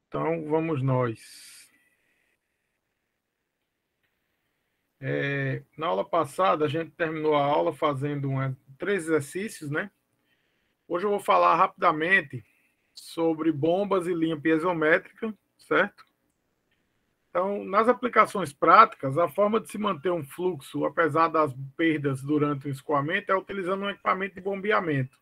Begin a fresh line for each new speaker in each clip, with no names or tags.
Então, vamos nós. Na aula passada, a gente terminou a aula fazendo 3 exercícios, né? Hoje eu vou falar rapidamente sobre bombas e linha piezométrica, certo? Então, nas aplicações práticas, a forma de se manter um fluxo, apesar das perdas durante o escoamento, é utilizando um equipamento de bombeamento.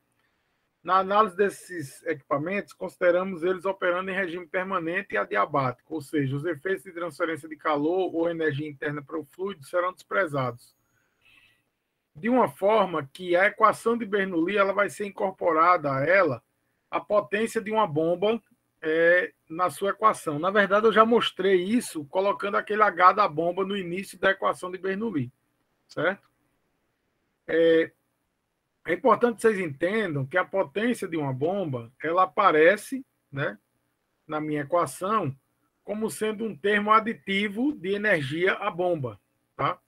Na análise desses equipamentos, consideramos eles operando em regime permanente e adiabático, ou seja, os efeitos de transferência de calor ou energia interna para o fluido serão desprezados. De uma forma que a equação de Bernoulli ela vai ser incorporada a ela a potência de uma bomba na sua equação. Na verdade, eu já mostrei isso colocando aquele H da bomba no início da equação de Bernoulli, certo? É importante que vocês entendam que a potência de uma bomba ela aparece, né, na minha equação como sendo um termo aditivo de energia à bomba, tá?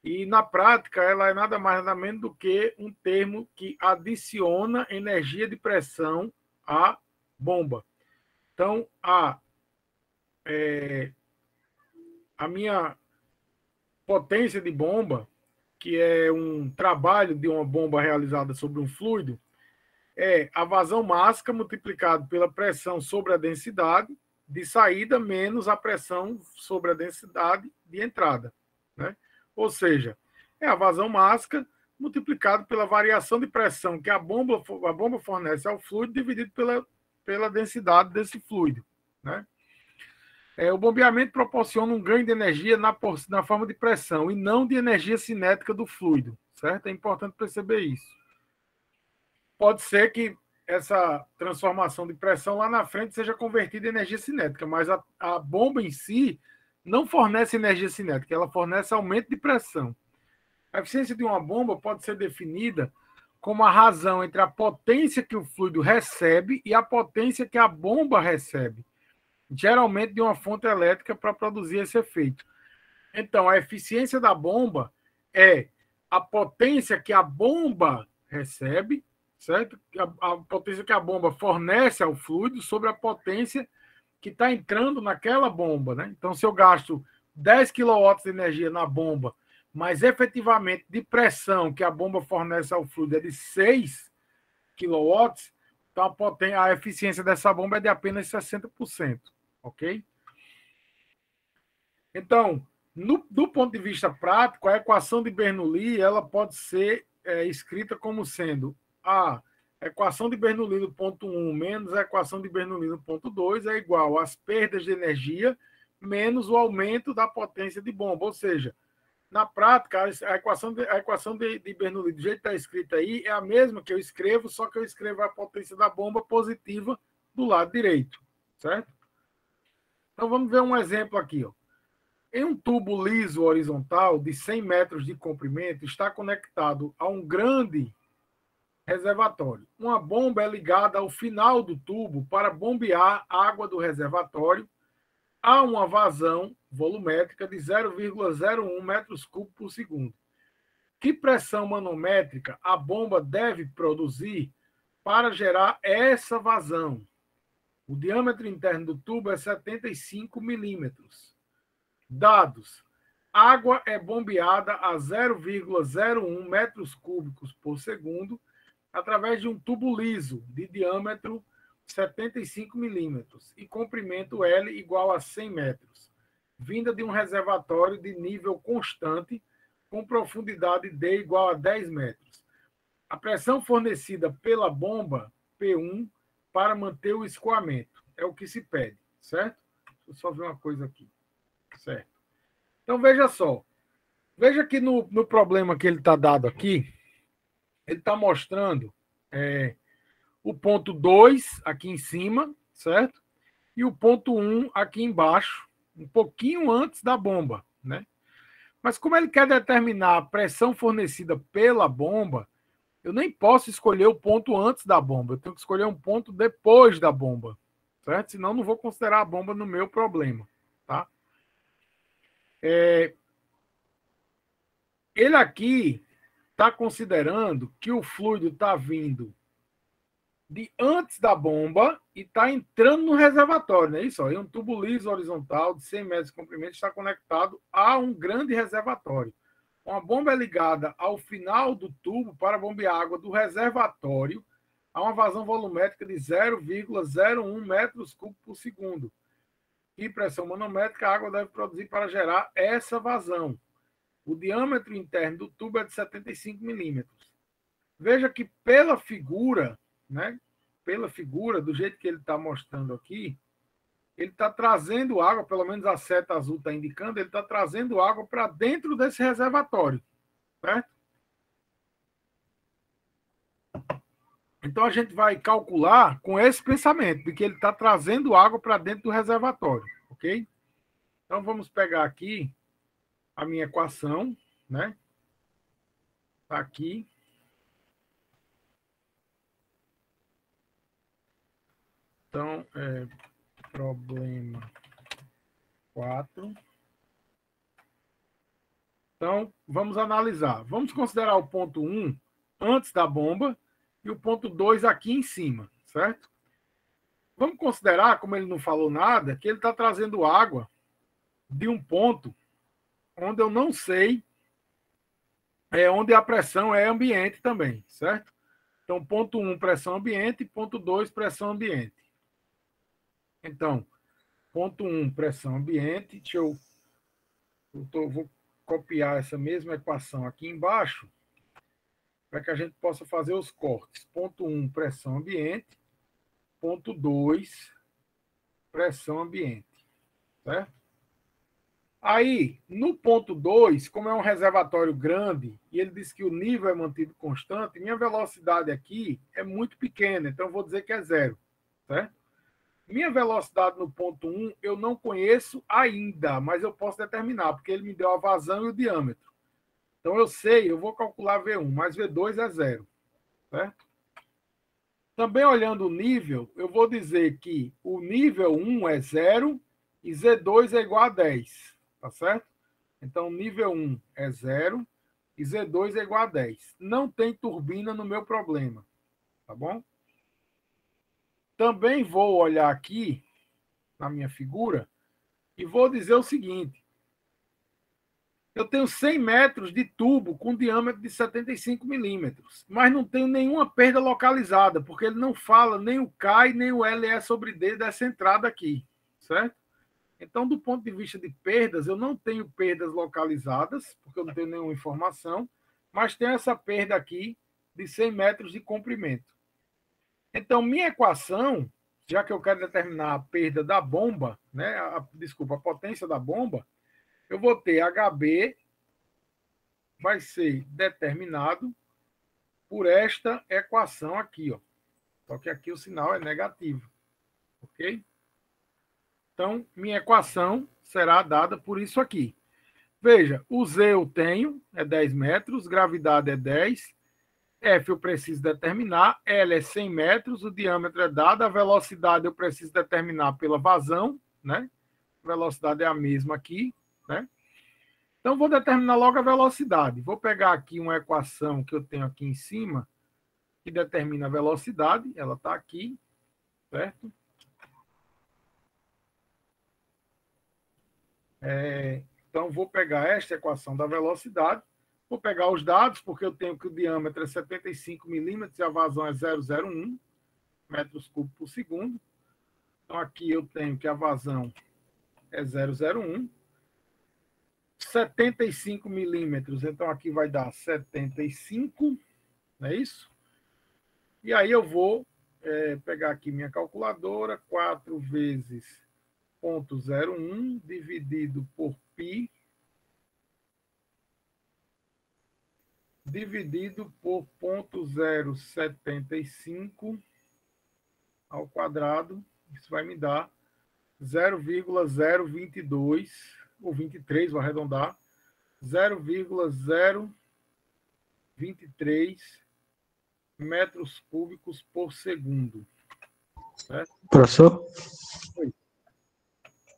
E na prática ela é nada mais nada menos do que um termo que adiciona energia de pressão à bomba. Então a minha potência de bomba, que é um trabalho de uma bomba realizada sobre um fluido, é a vazão máxima multiplicado pela pressão sobre a densidade de saída menos a pressão sobre a densidade de entrada, né? Ou seja, é a vazão máxima multiplicado pela variação de pressão que a bomba fornece ao fluido dividido pela densidade desse fluido, né? O bombeamento proporciona um ganho de energia na forma de pressão e não de energia cinética do fluido, certo? É importante perceber isso. Pode ser que essa transformação de pressão lá na frente seja convertida em energia cinética, mas a bomba em si não fornece energia cinética, ela fornece aumento de pressão. A eficiência de uma bomba pode ser definida como a razão entre a potência que o fluido recebe e a potência que a bomba recebe, geralmente de uma fonte elétrica para produzir esse efeito. Então, a eficiência da bomba é a potência que a bomba recebe, certo? A potência que a bomba fornece ao fluido sobre a potência que está entrando naquela bomba, né? Então, se eu gasto 10 kW de energia na bomba, mas efetivamente de pressão que a bomba fornece ao fluido é de 6 kW, então a eficiência dessa bomba é de apenas 60%, ok? Então, do ponto de vista prático, a equação de Bernoulli ela pode ser escrita como sendo a equação de Bernoulli no ponto 1 menos a equação de Bernoulli no ponto 2 é igual às perdas de energia menos o aumento da potência de bomba. Ou seja, na prática, a equação de Bernoulli, do jeito que está escrita aí, é a mesma que eu escrevo, só que eu escrevo a potência da bomba positiva do lado direito, certo? Então, vamos ver um exemplo aqui, ó. Em um tubo liso horizontal de 100 metros de comprimento, está conectado a um grande reservatório. Uma bomba é ligada ao final do tubo para bombear água do reservatório a uma vazão volumétrica de 0,01 metros cúbicos por segundo. Que pressão manométrica a bomba deve produzir para gerar essa vazão? O diâmetro interno do tubo é 75 milímetros. Dados. Água é bombeada a 0,01 metros cúbicos por segundo através de um tubo liso de diâmetro 75 milímetros e comprimento L igual a 100 metros, vinda de um reservatório de nível constante com profundidade D igual a 10 metros. A pressão fornecida pela bomba P1 para manter o escoamento é o que se pede, certo? Deixa eu só ver uma coisa aqui, certo? Então, veja só. Veja que no problema que ele está dado aqui, ele está mostrando o ponto 2 aqui em cima, certo? E o ponto 1 aqui embaixo, um pouquinho antes da bomba, né? Mas como ele quer determinar a pressão fornecida pela bomba, eu nem posso escolher o ponto antes da bomba, eu tenho que escolher um ponto depois da bomba, certo? Senão não vou considerar a bomba no meu problema, tá? Ele aqui está considerando que o fluido está vindo de antes da bomba e está entrando no reservatório, não é isso? E um tubo liso horizontal de 100 metros de comprimento está conectado a um grande reservatório. Uma bomba é ligada ao final do tubo para bombear água do reservatório a uma vazão volumétrica de 0,01 metros cúbicos por segundo. E pressão manométrica a água deve produzir para gerar essa vazão. O diâmetro interno do tubo é de 75 milímetros. Veja que pela figura, né? Pela figura, do jeito que ele está mostrando aqui, ele está trazendo água, pelo menos a seta azul está indicando, ele está trazendo água para dentro desse reservatório, certo? Então a gente vai calcular com esse pensamento, de que ele está trazendo água para dentro do reservatório, ok? Então vamos pegar aqui a minha equação, né? Está aqui. Então, problema 4. Então, vamos analisar. Vamos considerar o ponto 1 antes da bomba e o ponto 2 aqui em cima, certo? Vamos considerar, como ele não falou nada, que ele está trazendo água de um ponto onde eu não sei, onde a pressão é ambiente também, certo? Então, ponto 1, pressão ambiente, ponto 2, pressão ambiente. Então, ponto 1, pressão ambiente. Vou copiar essa mesma equação aqui embaixo para que a gente possa fazer os cortes. Ponto 1, pressão ambiente. Ponto 2, pressão ambiente. Certo? Aí, no ponto 2, como é um reservatório grande e ele diz que o nível é mantido constante, minha velocidade aqui é muito pequena, então eu vou dizer que é 0. Certo? Minha velocidade no ponto 1 eu não conheço ainda, mas eu posso determinar, porque ele me deu a vazão e o diâmetro. Então eu sei, eu vou calcular V1, mas V2 é 0. Certo? Também olhando o nível, eu vou dizer que o nível 1 é 0 e Z2 é igual a 10. Tá certo? Então nível 1 é 0 e Z2 é igual a 10. Não tem turbina no meu problema. Tá bom? Também vou olhar aqui na minha figura e vou dizer o seguinte. Eu tenho 100 metros de tubo com diâmetro de 75 milímetros, mas não tenho nenhuma perda localizada, porque ele não fala nem o K nem o LE sobre D dessa entrada aqui, certo? Então, do ponto de vista de perdas, eu não tenho perdas localizadas, porque eu não tenho nenhuma informação, mas tenho essa perda aqui de 100 metros de comprimento. Então, minha equação, já que eu quero determinar a perda da bomba, né? A potência da bomba, eu vou ter HB vai ser determinado por esta equação aqui, ó. Só que aqui o sinal é negativo, ok? Então, minha equação será dada por isso aqui. Veja, o Z eu tenho, é 10 metros, gravidade é 10, F eu preciso determinar, L é 100 metros, o diâmetro é dado, a velocidade eu preciso determinar pela vazão, né? A velocidade é a mesma aqui, né? Então, vou determinar logo a velocidade. Vou pegar aqui uma equação que eu tenho aqui em cima, que determina a velocidade, ela está aqui, certo? Então, vou pegar esta equação da velocidade, vou pegar os dados, porque eu tenho que o diâmetro é 75 milímetros e a vazão é 0,01 metros cúbicos por segundo. Então, aqui eu tenho que a vazão é 0,01. 75 milímetros, então aqui vai dar 75, não é isso? E aí eu vou pegar aqui minha calculadora, 4 vezes 0,01 dividido por π, dividido por 0,075 ao quadrado, isso vai me dar 0,022, ou 23, vou arredondar, 0,023 metros cúbicos por segundo. Certo?
Professor? Oi.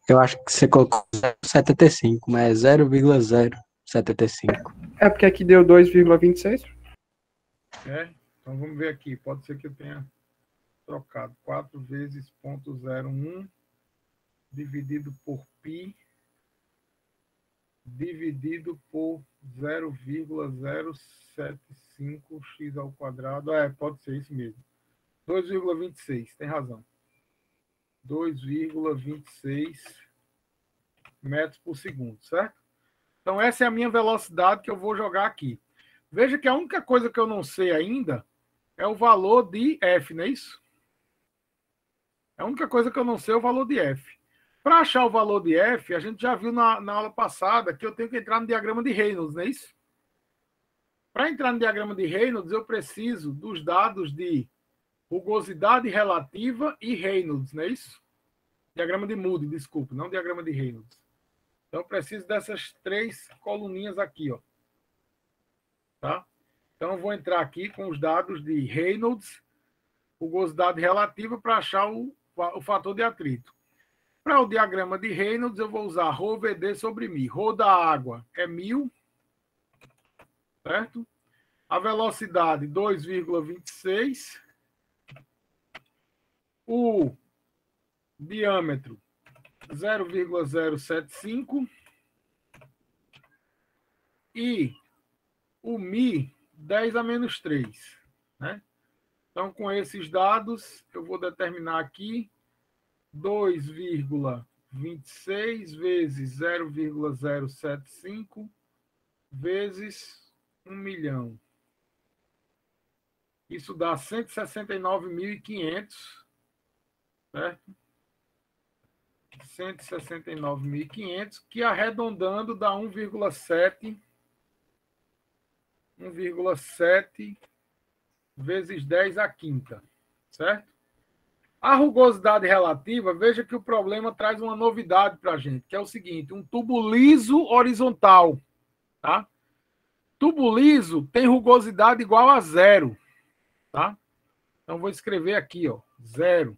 Eu acho que você colocou 0,75, mas é 0,075.
É porque aqui deu 2,26.
Então vamos ver aqui. Pode ser que eu tenha trocado. 4 vezes 0,01 dividido por π dividido por 0,075x ao quadrado. Pode ser isso mesmo. 2,26, tem razão. 2,26 metros por segundo, certo? Então, essa é a minha velocidade que eu vou jogar aqui. Veja que a única coisa que eu não sei ainda é o valor de F, não é isso? A única coisa que eu não sei é o valor de F. Para achar o valor de F, a gente já viu na aula passada que eu tenho que entrar no diagrama de Reynolds, não é isso? Para entrar no diagrama de Reynolds, eu preciso dos dados de rugosidade relativa e Reynolds, não é isso? Diagrama de Moody, desculpe, não diagrama de Reynolds. Então, eu preciso dessas 3 coluninhas aqui, ó. Tá? Então, eu vou entrar aqui com os dados de Reynolds, rugosidade relativa, para achar o fator de atrito. Para o diagrama de Reynolds, eu vou usar ρVd sobre μ. Rho da água é 1000, certo? A velocidade, 2,26. O diâmetro, 0,075. E o μ, 10 a menos 3. Né? Então, com esses dados, eu vou determinar aqui 2,26 vezes 0,075 vezes 1 milhão. Isso dá 169.500, certo? 169.500, que arredondando dá 1,7 vezes 10 à quinta, certo? A rugosidade relativa, veja que o problema traz uma novidade para a gente, que é o seguinte, um tubo liso horizontal, tá? Tubo liso tem rugosidade igual a 0, tá? Então, vou escrever aqui, ó, 0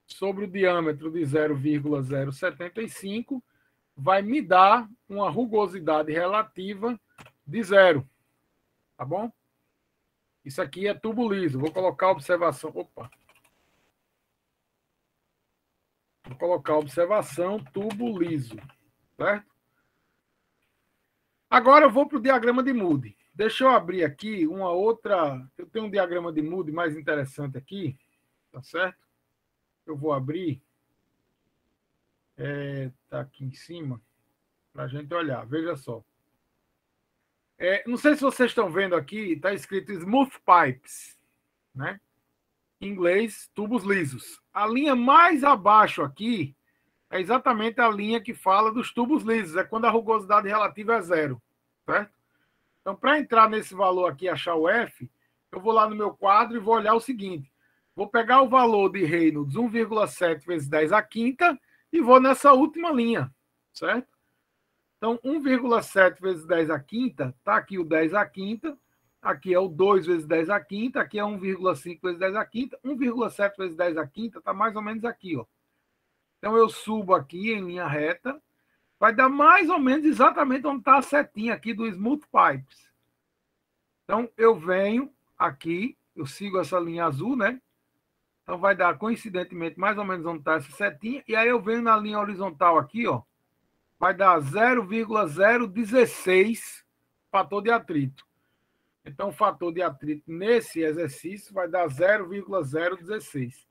sobre o diâmetro de 0,075 vai me dar uma rugosidade relativa de 0, tá bom? Isso aqui é tubo liso. Vou colocar a observação. Opa! Vou colocar a observação tubo liso, certo? Agora eu vou para o diagrama de Moody. Deixa eu abrir aqui uma outra. Eu tenho um diagrama de Moody mais interessante aqui, tá certo? Eu vou abrir. Tá aqui em cima para a gente olhar. Veja só. Não sei se vocês estão vendo aqui, está escrito Smooth Pipes, né? Em inglês, tubos lisos. A linha mais abaixo aqui é exatamente a linha que fala dos tubos lisos, é quando a rugosidade relativa é 0, certo? Então, para entrar nesse valor aqui, achar o F, eu vou lá no meu quadro e vou olhar o seguinte, vou pegar o valor de Reynolds, 1,7 vezes 10 à quinta, e vou nessa última linha, certo? Então, 1,7 vezes 10 à quinta, está aqui o 10 à quinta, aqui é o 2 vezes 10 à quinta, aqui é 1,5 vezes 10 à quinta, 1,7 vezes 10 à quinta está mais ou menos aqui, ó. Então, eu subo aqui em linha reta, vai dar mais ou menos exatamente onde está a setinha aqui do Smooth Pipes. Então, eu venho aqui, eu sigo essa linha azul, né? Então, vai dar, coincidentemente, mais ou menos onde está essa setinha, e aí eu venho na linha horizontal aqui, ó, vai dar 0,016 fator de atrito. Então, o fator de atrito nesse exercício vai dar 0,016.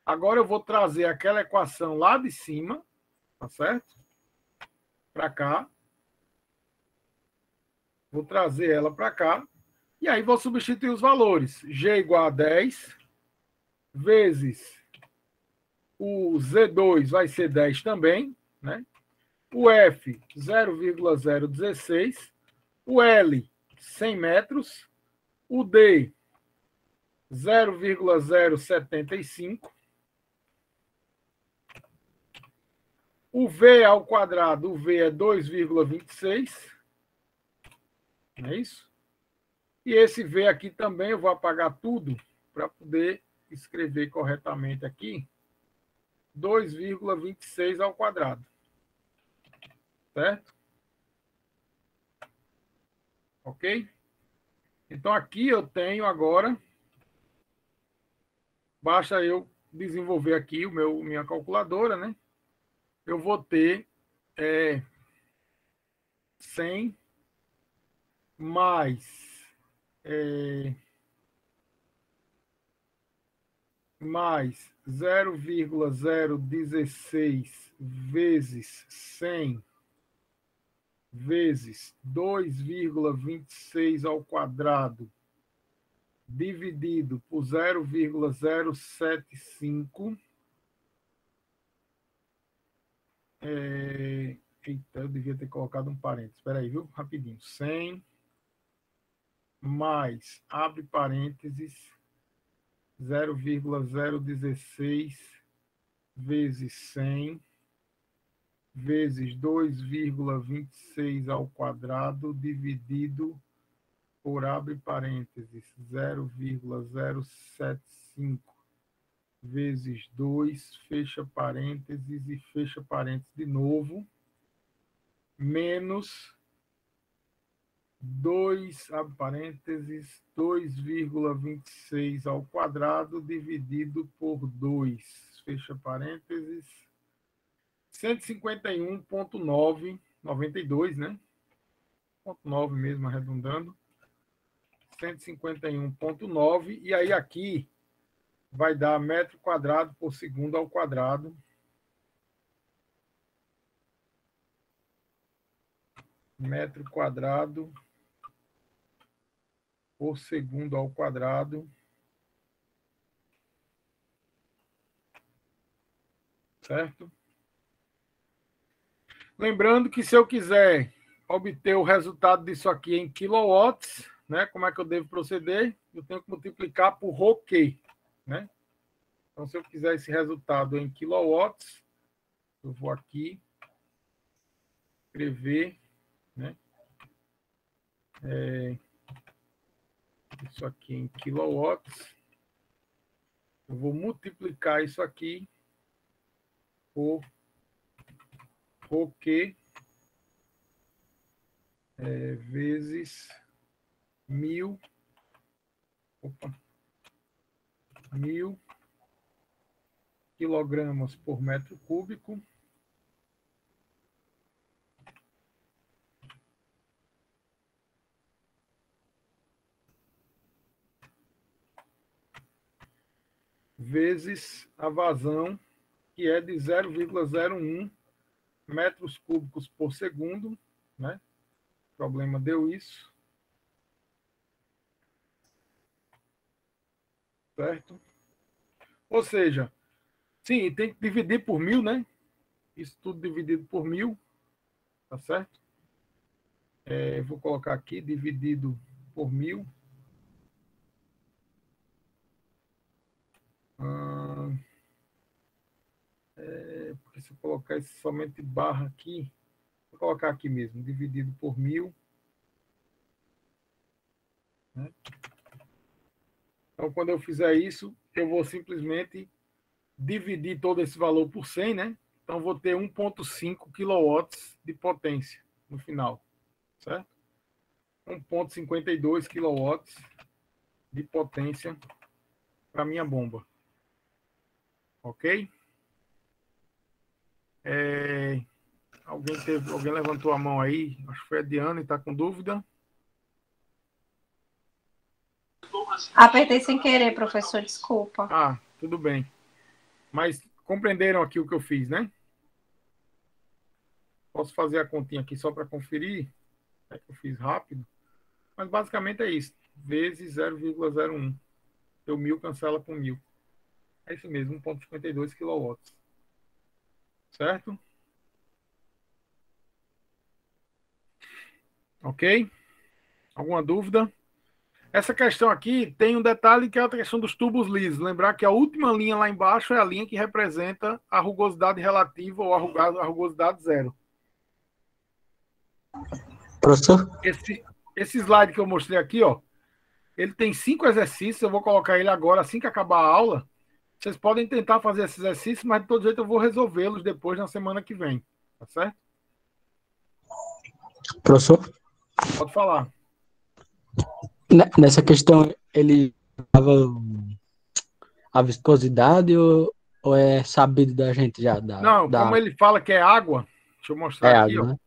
Agora eu vou trazer aquela equação lá de cima, tá certo? Para cá. Vou trazer ela para cá. E aí vou substituir os valores. G igual a 10, vezes o Z2 vai ser 10 também, né? O F, 0,016. O L, 100 metros. O D, 0,075. O V ao quadrado, o V é 2,26. Não é isso? E esse V aqui também eu vou apagar tudo para poder escrever corretamente aqui. 2,26 ao quadrado. Certo? Ok? Então, aqui eu tenho agora basta eu desenvolver aqui minha calculadora, né? Eu vou ter 100 mais 0,016 vezes 100 vezes 2,26 ao quadrado dividido por 0,075. Eita, eu devia ter colocado um parênteses. Espera aí, viu? Rapidinho. 100 mais, abre parênteses, 0,016 vezes 100 vezes 2,26 ao quadrado dividido por, abre parênteses, 0,075 vezes 2, fecha parênteses e fecha parênteses de novo, menos 2, abre parênteses, 2,26 ao quadrado dividido por 2, fecha parênteses, 151,992, né? 0,9 mesmo, arredondando. 151,9, e aí aqui vai dar metro quadrado por segundo ao quadrado. Metro quadrado por segundo ao quadrado. Certo? Lembrando que se eu quiser obter o resultado disso aqui em quilowatts, né? Como é que eu devo proceder? Eu tenho que multiplicar por ρQ, né? Então, se eu quiser esse resultado em quilowatts, eu vou aqui escrever, né? Isso aqui em quilowatts. Eu vou multiplicar isso aqui por ρQ vezes 1000 quilogramas por metro cúbico vezes a vazão, que é de 0,01 metros cúbicos por segundo, né? O problema deu isso. Certo? Ou seja, sim, tem que dividir por 1000, né? Isso tudo dividido por 1000, tá certo? Vou colocar aqui, dividido por 1000. Porque se eu colocar esse somente barra aqui, vou colocar aqui mesmo, dividido por 1000. Né? Então, quando eu fizer isso, eu vou simplesmente dividir todo esse valor por 100, né? Então, vou ter 1,5 quilowatts de potência no final, certo? 1,52 quilowatts de potência para minha bomba. Ok? Alguém levantou a mão aí? Acho que foi a Diana e está com dúvida.
Apertei sem querer, professor, desculpa.
Ah, tudo bem. Mas compreenderam aqui o que eu fiz, né? Posso fazer a continha aqui só para conferir. É que eu fiz rápido. Mas basicamente é isso. Vezes 0,01. Então 1000 cancela com 1000. É isso mesmo, 1,52 quilowatts. Certo? Ok? Alguma dúvida? Essa questão aqui tem um detalhe que é a questão dos tubos lisos. Lembrar que a última linha lá embaixo é a linha que representa a rugosidade relativa ou a rugosidade zero.
Professor?
Esse slide que eu mostrei aqui, ó, ele tem 5 exercícios. Eu vou colocar ele agora assim que acabar a aula. Vocês podem tentar fazer esses exercícios, mas de todo jeito eu vou resolvê-los depois na semana que vem. Tá certo?
Professor?
Pode falar.
Nessa questão, ele dava a viscosidade ou é sabido da gente já?
Não,
Da
como
água?
ele fala que é água, deixa eu mostrar
É
aqui,
água,
ó.
né?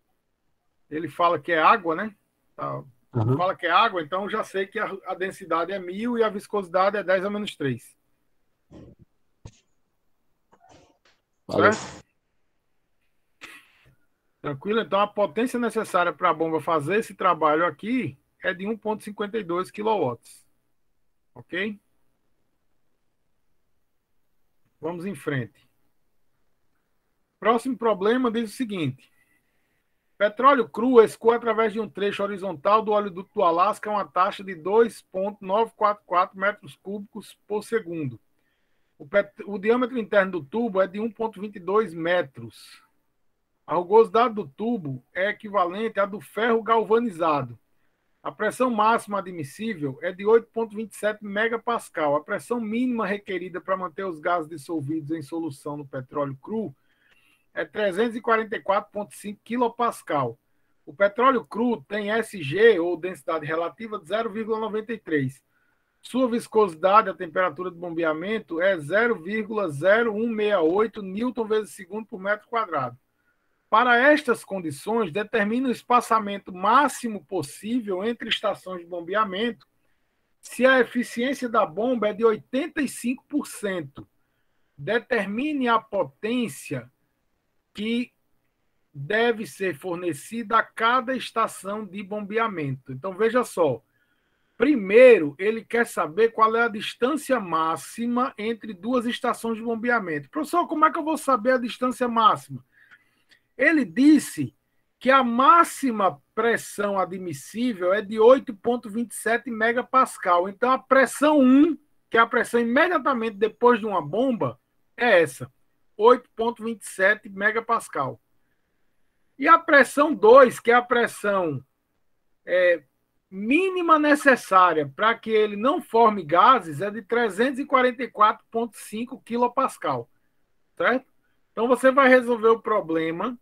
Ele fala que é água, né? Tá. Ele
Aham.
fala que é água, então eu já sei que a densidade é 1000 e a viscosidade é 10 a menos 3.
Valeu.
Certo? Tranquilo? Então a potência necessária para a bomba fazer esse trabalho aqui é de 1,52 kW. Ok? Vamos em frente. Próximo problema diz o seguinte: petróleo cru escoa através de um trecho horizontal do oleoduto do Alasca a uma taxa de 2,944 metros cúbicos por segundo. O diâmetro interno do tubo é de 1,22 metros. A rugosidade do tubo é equivalente à do ferro galvanizado. A pressão máxima admissível é de 8,27 megapascal. A pressão mínima requerida para manter os gases dissolvidos em solução no petróleo cru é 344,5 quilopascal. O petróleo cru tem SG, ou densidade relativa, de 0,93. Sua viscosidade, a temperatura de bombeamento, é 0,0168 newton vezes segundo por metro quadrado. Para estas condições, determine o espaçamento máximo possível entre estações de bombeamento se a eficiência da bomba é de 85%. Determine a potência que deve ser fornecida a cada estação de bombeamento. Então, veja só. Primeiro, ele quer saber qual é a distância máxima entre duas estações de bombeamento. Professor, como é que eu vou saber a distância máxima? Ele disse que a máxima pressão admissível é de 8,27 megapascal. Então, a pressão 1, que é a pressão imediatamente depois de uma bomba, é essa, 8,27 megapascal. E a pressão 2, que é a pressão mínima necessária para que ele não forme gases, é de 344,5 quilopascal. Certo? Então, você vai resolver o problema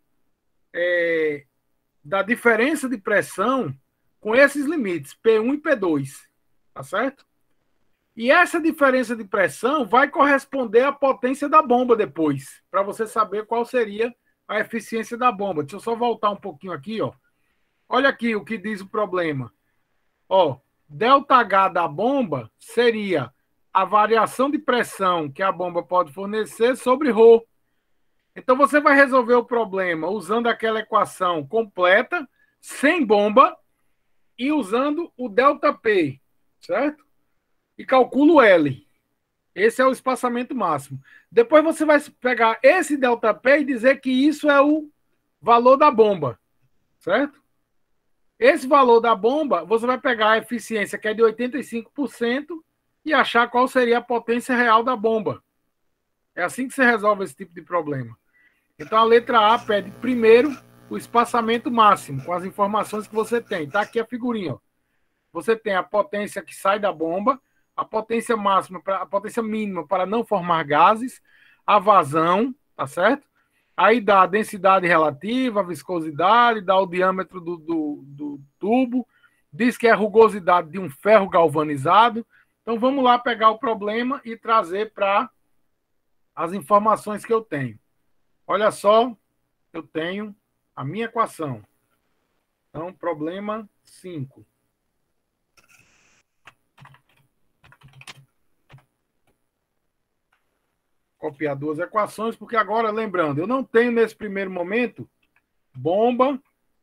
da diferença de pressão com esses limites, P1 e P2. Tá certo? E essa diferença de pressão vai corresponder à potência da bomba depois, para você saber qual seria a eficiência da bomba. Deixa eu só voltar um pouquinho aqui, ó. Olha aqui o que diz o problema. Ó, ΔH da bomba seria a variação de pressão que a bomba pode fornecer sobre ρ. Então você vai resolver o problema usando aquela equação completa, sem bomba, e usando o ΔP, certo? E calcula o L. Esse é o espaçamento máximo. Depois você vai pegar esse ΔP e dizer que isso é o valor da bomba, certo? Esse valor da bomba, você vai pegar a eficiência, que é de 85%, e achar qual seria a potência real da bomba. É assim que você resolve esse tipo de problema. Então, a letra A pede primeiro o espaçamento máximo, com as informações que você tem. Está aqui a figurinha. Ó. Você tem a potência que sai da bomba, a potência máxima, a potência mínima para não formar gases, a vazão, tá certo? Aí dá a densidade relativa, a viscosidade, dá o diâmetro do tubo, diz que é a rugosidade de um ferro galvanizado. Então, vamos lá pegar o problema e trazer para as informações que eu tenho. Olha só, eu tenho a minha equação. Então, problema 5. Copiar duas equações, porque agora, lembrando, eu não tenho nesse primeiro momento bomba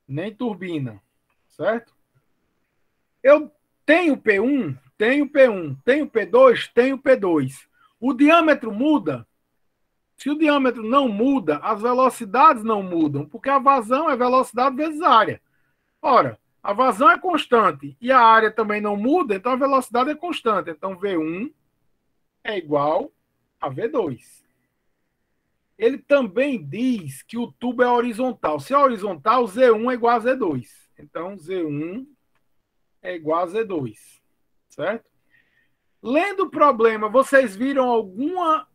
nem turbina, certo? Eu tenho P1, tenho P1, tenho P2, tenho P2. O diâmetro muda? Se o diâmetro não muda, as velocidades não mudam, porque a vazão é velocidade vezes área. Ora, a vazão é constante e a área também não muda, então a velocidade é constante. Então, V1 é igual a V2. Ele também diz que o tubo é horizontal. Se é horizontal, Z1 é igual a Z2. Então, Z1 é igual a Z2. Certo? Lendo o problema, vocês viram alguma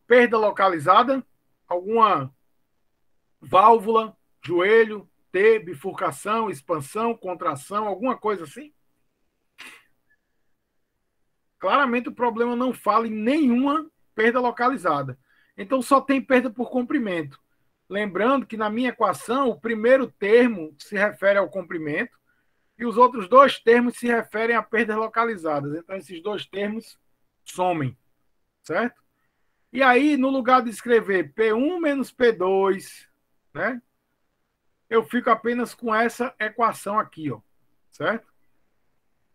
perda localizada? Alguma válvula, joelho, T, bifurcação, expansão, contração, alguma coisa assim? claramente o problema não fala em nenhuma perda localizada. Então, só tem perda por comprimento. Lembrando que na minha equação, o primeiro termo se refere ao comprimento e os outros dois termos se referem a perdas localizadas. Então, esses dois termos somem, certo? E aí, no lugar de escrever P1 menos P2, né, eu fico apenas com essa equação aqui, ó, certo?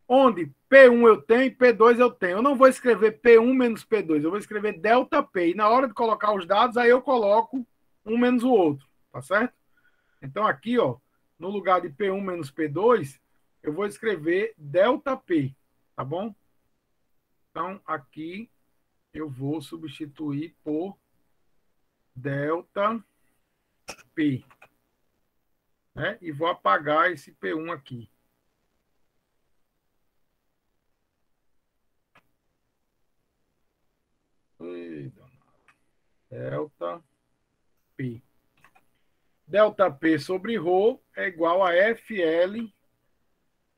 Onde P1 eu tenho e P2 eu tenho. Eu não vou escrever P1 menos P2, eu vou escrever delta P. E na hora de colocar os dados, aí eu coloco um menos o outro, tá certo? Então aqui, ó, no lugar de P1 menos P2, eu vou escrever delta P, tá bom? Então aqui eu vou substituir por delta P, né? E vou apagar esse P1 aqui. Delta P. Delta P sobre ρ é igual a FL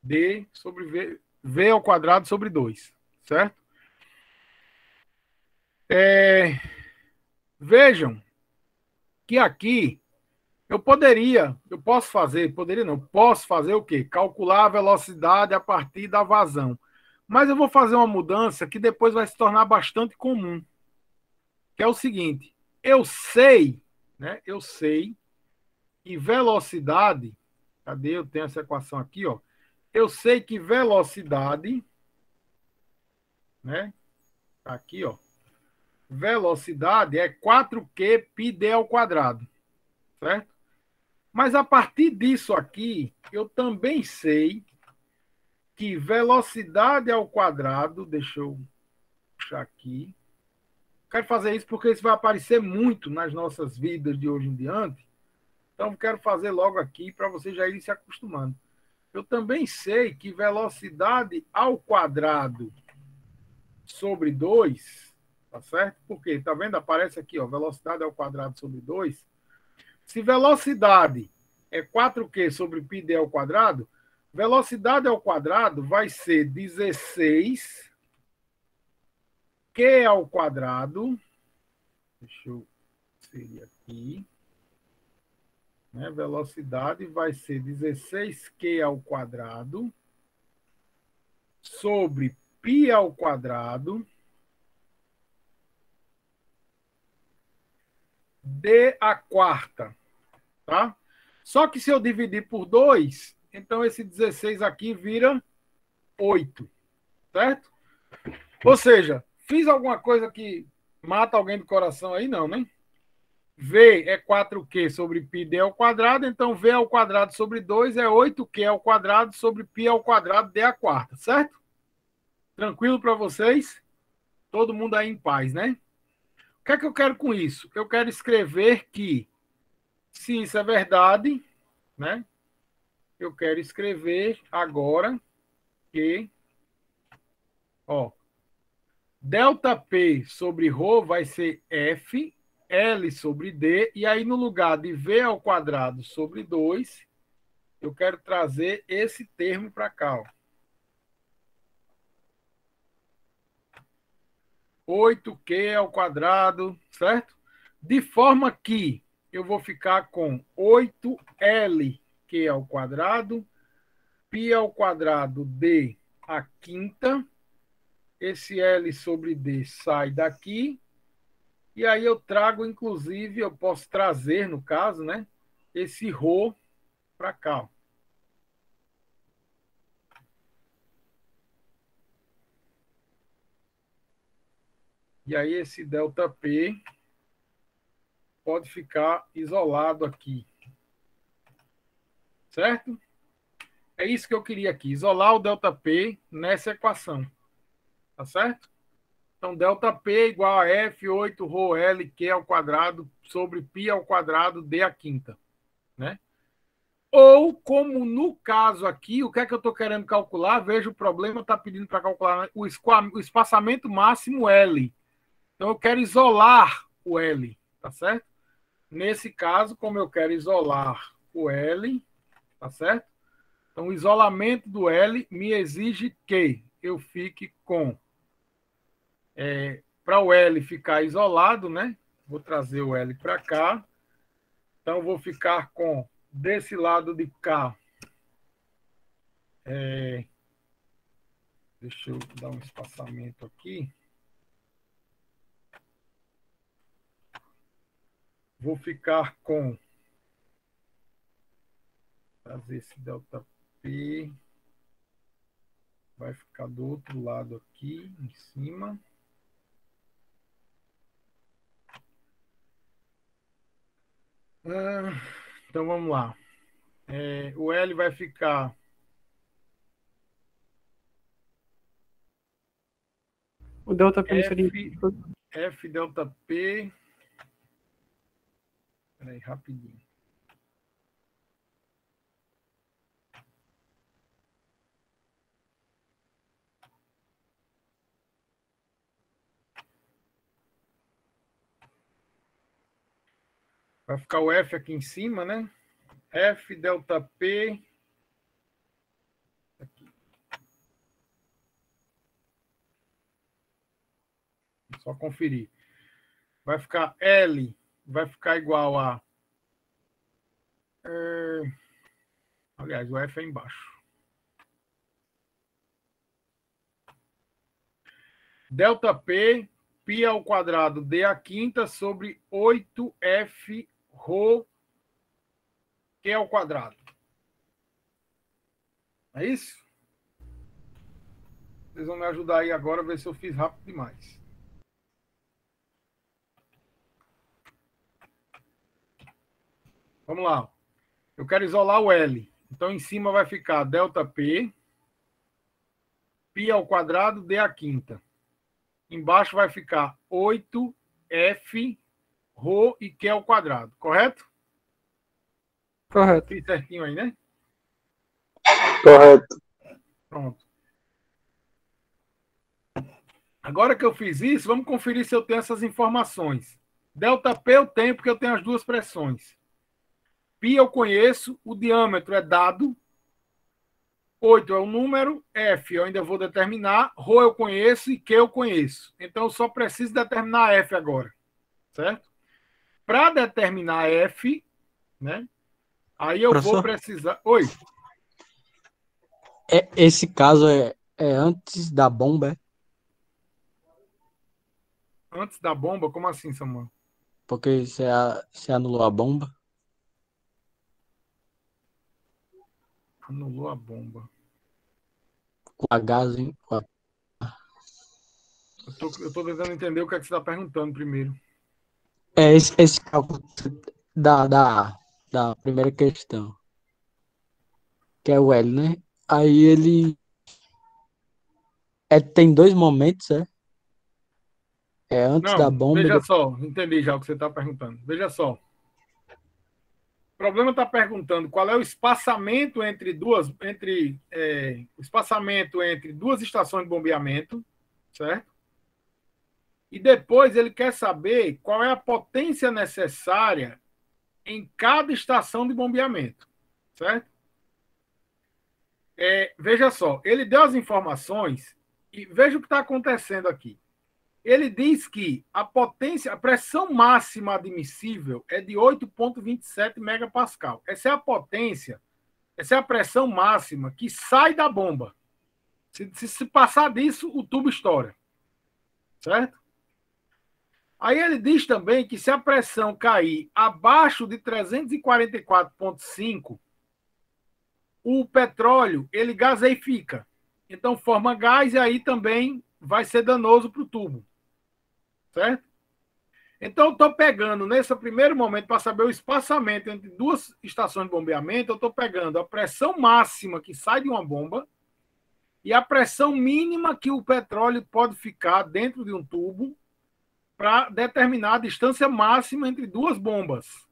D sobre V ao quadrado sobre 2, certo? Vejam que aqui eu posso fazer o quê? Calcular a velocidade a partir da vazão. Mas eu vou fazer uma mudança que depois vai se tornar bastante comum, que é o seguinte, eu sei, né? Eu sei que velocidade, cadê? Eu tenho essa equação aqui, ó. Eu sei que velocidade, né? Aqui, ó. Velocidade é 4Q πd ao quadrado, certo? Mas a partir disso aqui, eu também sei que velocidade ao quadrado, deixa eu puxar aqui. Quero fazer isso porque isso vai aparecer muito nas nossas vidas de hoje em diante. Então, quero fazer logo aqui para vocês já irem se acostumando. Eu também sei que velocidade ao quadrado sobre 2, tá certo? Porque, tá vendo? Aparece aqui, ó, velocidade ao quadrado sobre 2. Se velocidade é 4Q sobre πd ao quadrado, velocidade ao quadrado vai ser 16 Q ao quadrado. Deixa eu inserir aqui. Né? Velocidade vai ser 16Q ao quadrado sobre π ao quadrado d à quarta, tá? Só que se eu dividir por 2, então esse 16 aqui vira 8, certo? Ou seja, fiz alguma coisa que mata alguém do coração aí? Não, né? V é 4Q sobre πd ao quadrado, então V ao quadrado sobre 2 é 8Q ao quadrado sobre π ao quadrado d à quarta, certo? Tranquilo para vocês? Todo mundo aí em paz, né? O que é que eu quero com isso? Eu quero escrever que, se isso é verdade, né? Eu quero escrever agora que, ó, delta P sobre ρ vai ser F, L sobre D, e aí no lugar de V ao quadrado sobre 2, eu quero trazer esse termo para cá, ó. 8Q ao quadrado, certo? De forma que eu vou ficar com 8LQ ao quadrado, π ao quadrado D à quinta, esse L sobre D sai daqui, e aí eu trago, inclusive, eu posso trazer, no caso, né, esse ρ para cá, ó. E aí esse ΔP pode ficar isolado aqui. Certo? É isso que eu queria aqui, isolar o ΔP nessa equação. Tá certo? Então, ΔP é igual a F8ρLQ ao quadrado sobre π ao quadrado d à quinta. Né? Ou, como no caso aqui, o que é que eu estou querendo calcular? Veja, o problema está pedindo para calcular o espaçamento máximo L. Então, eu quero isolar o L, tá certo? Nesse caso, como eu quero isolar o L, tá certo? Então, o isolamento do L me exige que eu fique com Para o L ficar isolado, né? Vou trazer o L para cá. Então, vou ficar com, desse lado de cá, deixa eu dar um espaçamento aqui. Vou ficar com, trazer esse delta P, vai ficar do outro lado aqui, em cima. Então, vamos lá. O L vai ficar...
O delta P seria...
F delta P... Espera aí, rapidinho. Vai ficar o F aqui em cima, né? F delta P. Aqui. Só conferir. Vai ficar L, vai ficar igual a... aliás, o F é embaixo. Delta P, π ao quadrado d à quinta sobre 8F ρ Q ao quadrado. É isso? Vocês vão me ajudar aí agora a ver se eu fiz rápido demais. Vamos lá. Eu quero isolar o L. Então, em cima vai ficar delta P, π ao quadrado d à quinta. Embaixo vai ficar 8F ρ e Q ao quadrado. Correto?
Correto.
Fiz certinho aí, né?
Correto.
Pronto. Agora que eu fiz isso, vamos conferir se eu tenho essas informações. Delta P eu tenho porque eu tenho as duas pressões. π eu conheço, o diâmetro é dado, 8 é o número, F eu ainda vou determinar, ρ eu conheço e Q eu conheço. Então eu só preciso determinar F agora, certo? Para determinar F, né? Aí eu vou precisar... Oi?
Esse caso é antes da bomba,
Antes da bomba? Como assim, Samuel?
Porque você anulou a bomba.
Anulou a bomba.
Com a gás, hein?
Eu tô tentando entender o que é que você está perguntando primeiro.
Esse cálculo da primeira questão, que é o L, né? Aí ele tem dois momentos, é antes da
Não,
bomba.
veja só, entendi já o que você está perguntando. Veja só. O problema está perguntando qual é o espaçamento entre duas estações de bombeamento, certo? E depois ele quer saber qual é a potência necessária em cada estação de bombeamento, certo? Veja só, ele deu as informações e veja o que está acontecendo aqui. Ele diz que a pressão máxima admissível é de 8,27 megapascal. Essa é a potência, essa é a pressão máxima que sai da bomba. Se passar disso, o tubo estoura. Certo? Aí ele diz também que se a pressão cair abaixo de 344,5, o petróleo, ele gaseifica. Então, forma gás e aí também vai ser danoso para o tubo. Certo? Então, eu estou pegando, nesse primeiro momento, para saber o espaçamento entre duas estações de bombeamento, eu estou pegando a pressão máxima que sai de uma bomba e a pressão mínima que o petróleo pode ficar dentro de um tubo para determinar a distância máxima entre duas bombas.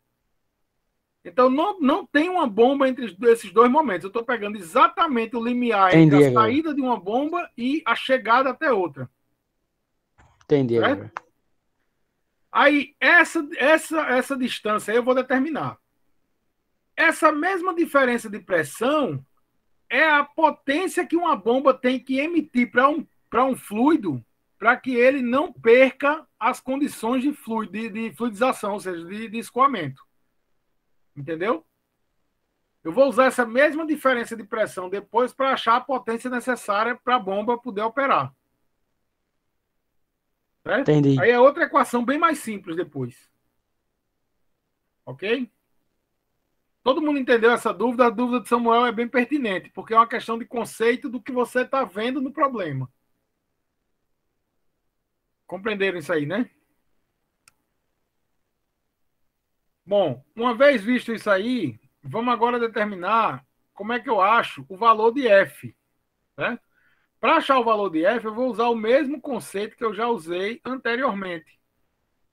Então, não tem uma bomba entre esses dois momentos. Eu estou pegando exatamente o limiar entre a saída de uma bomba e a chegada até outra.
Entendi.
Aí, essa distância aí eu vou determinar. Essa mesma diferença de pressão é a potência que uma bomba tem que emitir para um fluido para que ele não perca as condições de fluidização, ou seja, de escoamento. Entendeu? Eu vou usar essa mesma diferença de pressão depois para achar a potência necessária para a bomba poder operar. Certo?
Entendi.
Aí é outra equação bem mais simples depois. Ok? Todo mundo entendeu essa dúvida? A dúvida de Samuel é bem pertinente, porque é uma questão de conceito do que você está vendo no problema. Compreenderam isso aí, né? Bom, uma vez visto isso aí, vamos agora determinar como é que eu acho o valor de F. Né? Para achar o valor de F, eu vou usar o mesmo conceito que eu já usei anteriormente.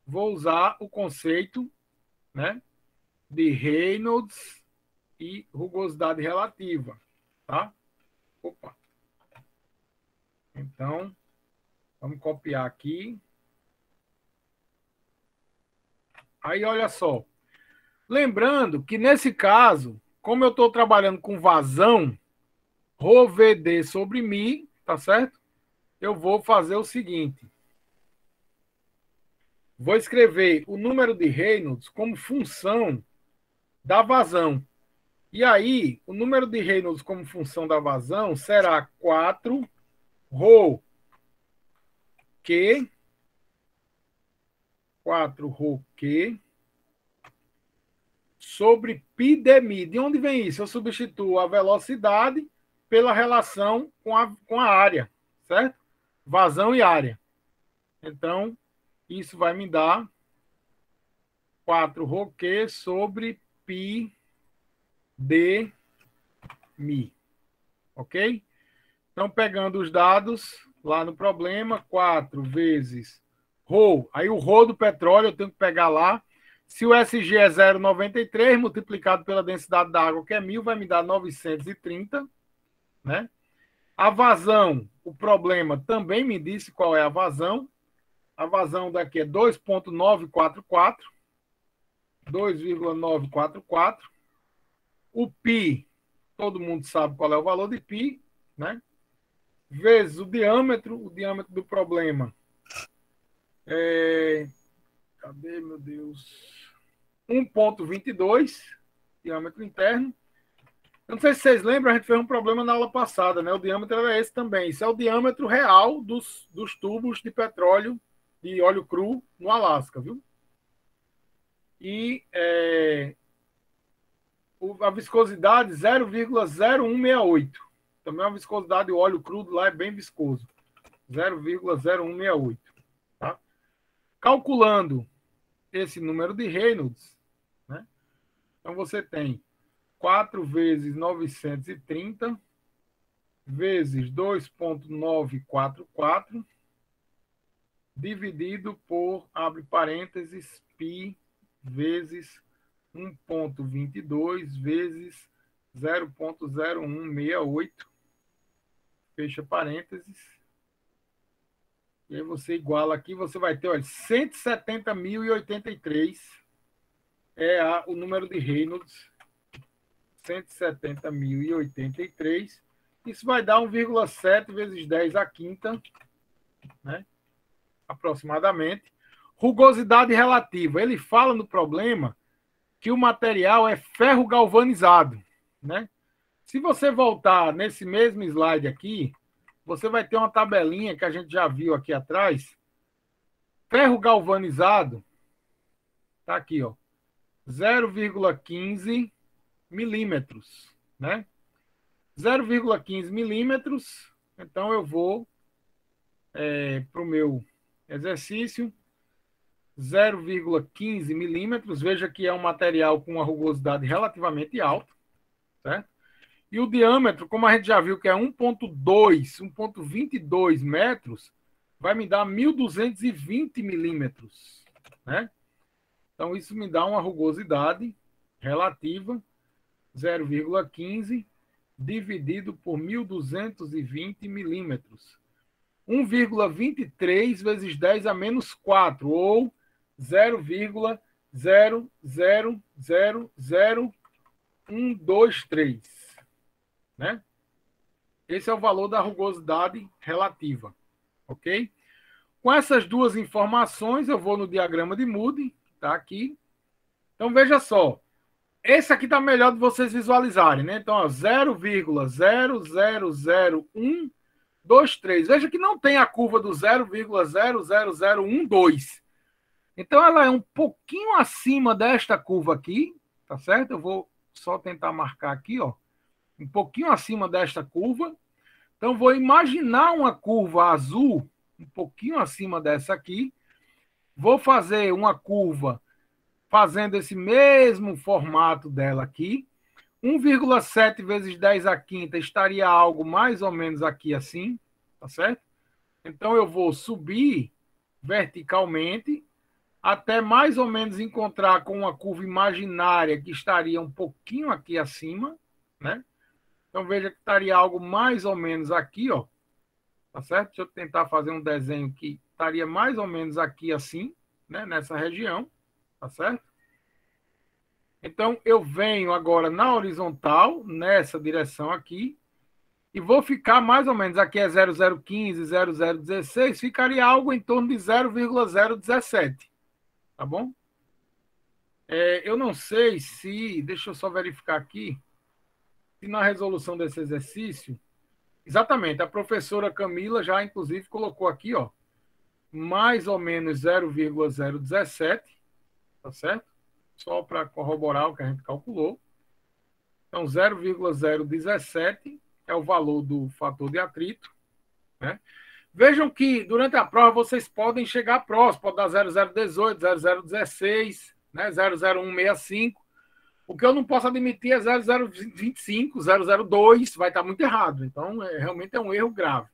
Vou usar o conceito, né, de Reynolds e rugosidade relativa. Tá? Opa. Então, vamos copiar aqui. Aí, olha só. Lembrando que, nesse caso, como eu estou trabalhando com vazão, Rho VD sobre Mi, tá certo? Eu vou fazer o seguinte. Vou escrever o número de Reynolds como função da vazão. E aí, o número de Reynolds como função da vazão será 4 Rho Q, 4 Rho Q, sobre π de Mi. De onde vem isso? Eu substituo a velocidade pela relação com a área, certo? Vazão e área. Então, isso vai me dar 4 Rho Q sobre π de Mi. Ok? Então, pegando os dados lá no problema, 4 vezes Rho. Aí o Rho do petróleo eu tenho que pegar lá. Se o SG é 0,93, multiplicado pela densidade da água, que é 1.000, vai me dar 930. Né? A vazão, o problema também me disse qual é a vazão. A vazão daqui é 2,944. 2,944. O π, todo mundo sabe qual é o valor de π, né? Vezes o diâmetro do problema é... Cadê, meu Deus? 1,22, diâmetro interno. Eu não sei se vocês lembram, a gente fez um problema na aula passada, né? O diâmetro era esse também. Isso é o diâmetro real dos tubos de petróleo, de óleo cru, no Alasca, viu? E a viscosidade 0,0168. Também é uma viscosidade, o óleo crudo lá é bem viscoso. 0,0168. Tá? Calculando esse número de Reynolds, né? Então você tem 4 vezes 930 vezes 2,944 dividido por, abre parênteses, π vezes 1,22 vezes 0,0168, fecha parênteses. E aí você iguala aqui, você vai ter, olha, 170.083 é o número de Reynolds. 170.083. Isso vai dar 1,7 vezes 10 à quinta, né? Aproximadamente. Rugosidade relativa. Ele fala no problema que o material é ferro galvanizado, né? Se você voltar nesse mesmo slide aqui, você vai ter uma tabelinha que a gente já viu aqui atrás. Ferro galvanizado, tá aqui, ó, 0,15 milímetros, né? 0,15 milímetros. Então, eu vou para o meu exercício, 0,15 milímetros. Veja que é um material com uma rugosidade relativamente alta, certo? E o diâmetro, como a gente já viu que é 1,22 metros, vai me dar 1.220 milímetros, né? Então, isso me dá uma rugosidade relativa 0,15 dividido por 1.220 milímetros. 1,23 vezes 10 a menos 4, ou 0,000123. Né? Esse é o valor da rugosidade relativa. Ok? Com essas duas informações, eu vou no diagrama de Moody, tá aqui. Então, veja só. Esse aqui está melhor de vocês visualizarem, né? Então, 0,0000123. Veja que não tem a curva do 0,00012. Então, ela é um pouquinho acima desta curva aqui, tá certo? Eu vou só tentar marcar aqui, ó. Um pouquinho acima desta curva. Então, vou imaginar uma curva azul, um pouquinho acima dessa aqui. Vou fazer uma curva fazendo esse mesmo formato dela aqui. 1,7 vezes 10 à quinta estaria algo mais ou menos aqui assim, tá certo? Então, eu vou subir verticalmente até mais ou menos encontrar com uma curva imaginária que estaria um pouquinho aqui acima, né? Então, veja que estaria algo mais ou menos aqui, ó. Tá certo? Deixa eu tentar fazer um desenho que estaria mais ou menos aqui assim, né? Nessa região, tá certo? Então, eu venho agora na horizontal, nessa direção aqui, e vou ficar mais ou menos, aqui é 0015, 0016, ficaria algo em torno de 0,017, tá bom? Eu não sei se, deixa eu só verificar aqui, se na resolução desse exercício, exatamente, a professora Camila já, inclusive, colocou aqui, ó, mais ou menos 0,017, tá certo? Só para corroborar o que a gente calculou. Então, 0,017 é o valor do fator de atrito, né? Vejam que, durante a prova, vocês podem chegar próximo, pode dar 0,018, 0,016, né? 0,0165. O que eu não posso admitir é 0,025, 0,02, vai estar muito errado. Então, realmente é um erro grave.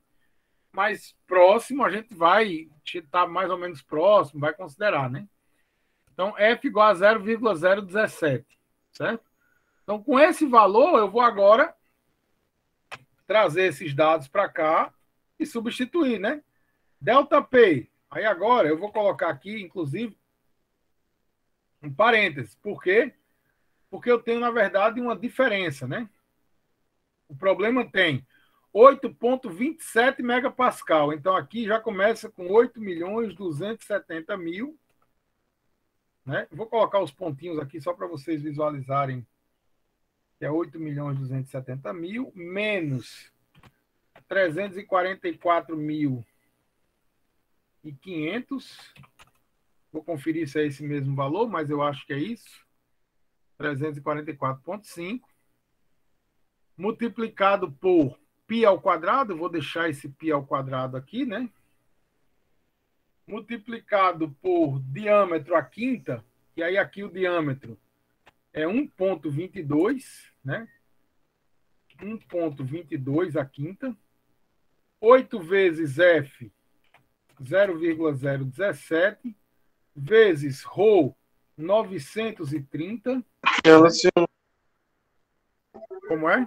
Mas próximo, a gente vai estar mais ou menos próximo, vai considerar, né? Então, F igual a 0,017, certo? Então, com esse valor, eu vou agora trazer esses dados para cá e substituir, né? Delta P. Aí agora eu vou colocar aqui, inclusive, um parêntese. Por quê? Porque eu tenho, na verdade, uma diferença, né? O problema tem 8,27 megapascal. Então, aqui já começa com 8.270.000. Né? Vou colocar os pontinhos aqui só para vocês visualizarem que é 8.270.000 menos 344.500. Vou conferir se é esse mesmo valor, mas eu acho que é isso. 344,5. Multiplicado por π ao quadrado, vou deixar esse π ao quadrado aqui, né? Multiplicado por diâmetro à quinta, e aí aqui o diâmetro é 1,22, né? 1,22 à quinta. 8 vezes F, 0,017, vezes ρ, 930. Como é?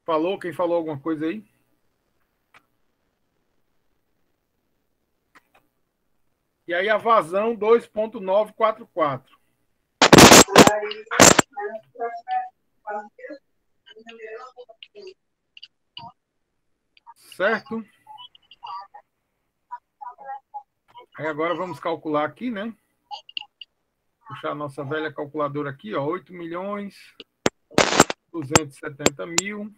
Falou? Quem falou alguma coisa aí? E aí a vazão 2,944. Certo? Aí agora vamos calcular aqui, né? Puxar a nossa velha calculadora aqui, ó. 8.270.000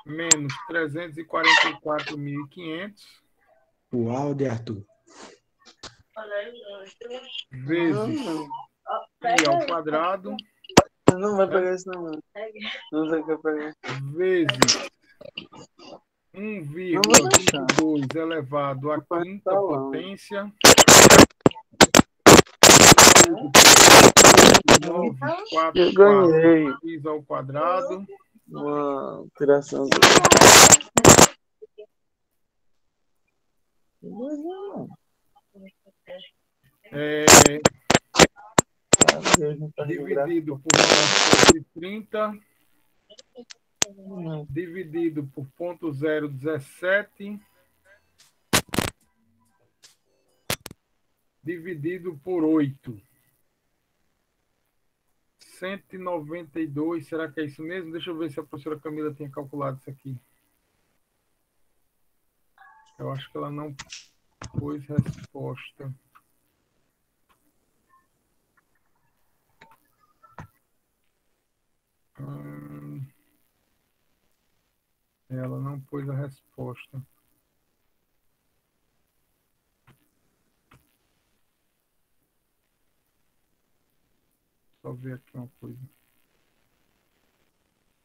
menos 344.500.
Uau, de Arthur.
Vezes π ao quadrado.
Não vai pegar isso não, mano. Não sei o que eu pegar.
Vezes 1,22 elevado à quinta potência. 944 x ao quadrado.
Uma operação.
Dividido por 930, dividido por 0,017, dividido por 8. 192, será que é isso mesmo? Deixa eu ver se a professora Camila tinha calculado isso aqui. Eu acho que ela não pôs resposta. Ela não pôs a resposta. Só ver aqui uma coisa.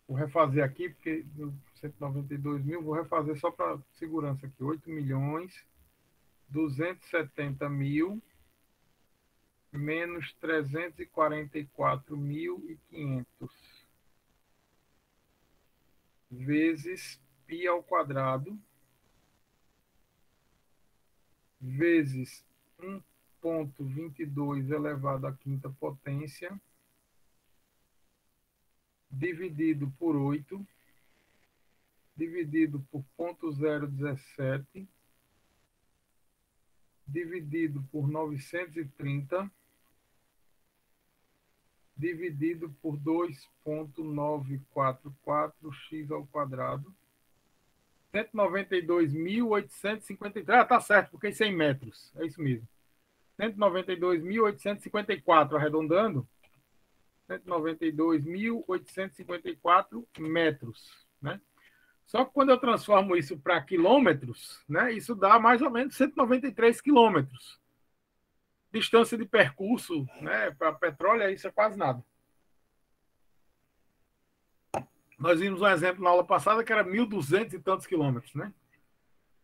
Vou refazer aqui, porque 192 mil, vou refazer só para segurança aqui. 8.270.000 menos 344.500 vezes π ao quadrado vezes 1,22 elevado à quinta potência dividido por 8 dividido por 0,017 dividido por 930 dividido por 2,944x ao quadrado. 192.853. Ah, tá certo, porque isso é em metros. É isso mesmo. 192.854, arredondando. 192.854 metros, né? Só que quando eu transformo isso para quilômetros, né, isso dá mais ou menos 193 quilômetros. Distância de percurso, né, para petróleo, isso é quase nada. Nós vimos um exemplo na aula passada que era 1.200 e tantos quilômetros, né?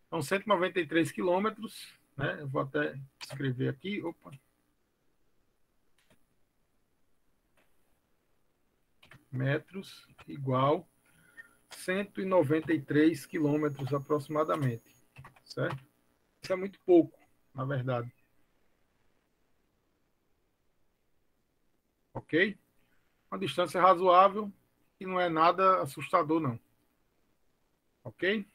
Então, 193 quilômetros, né? Eu vou até escrever aqui. Opa. Metros igual 193 quilômetros aproximadamente, certo? Isso é muito pouco, na verdade. Ok? Uma distância razoável e não é nada assustador, não. Ok?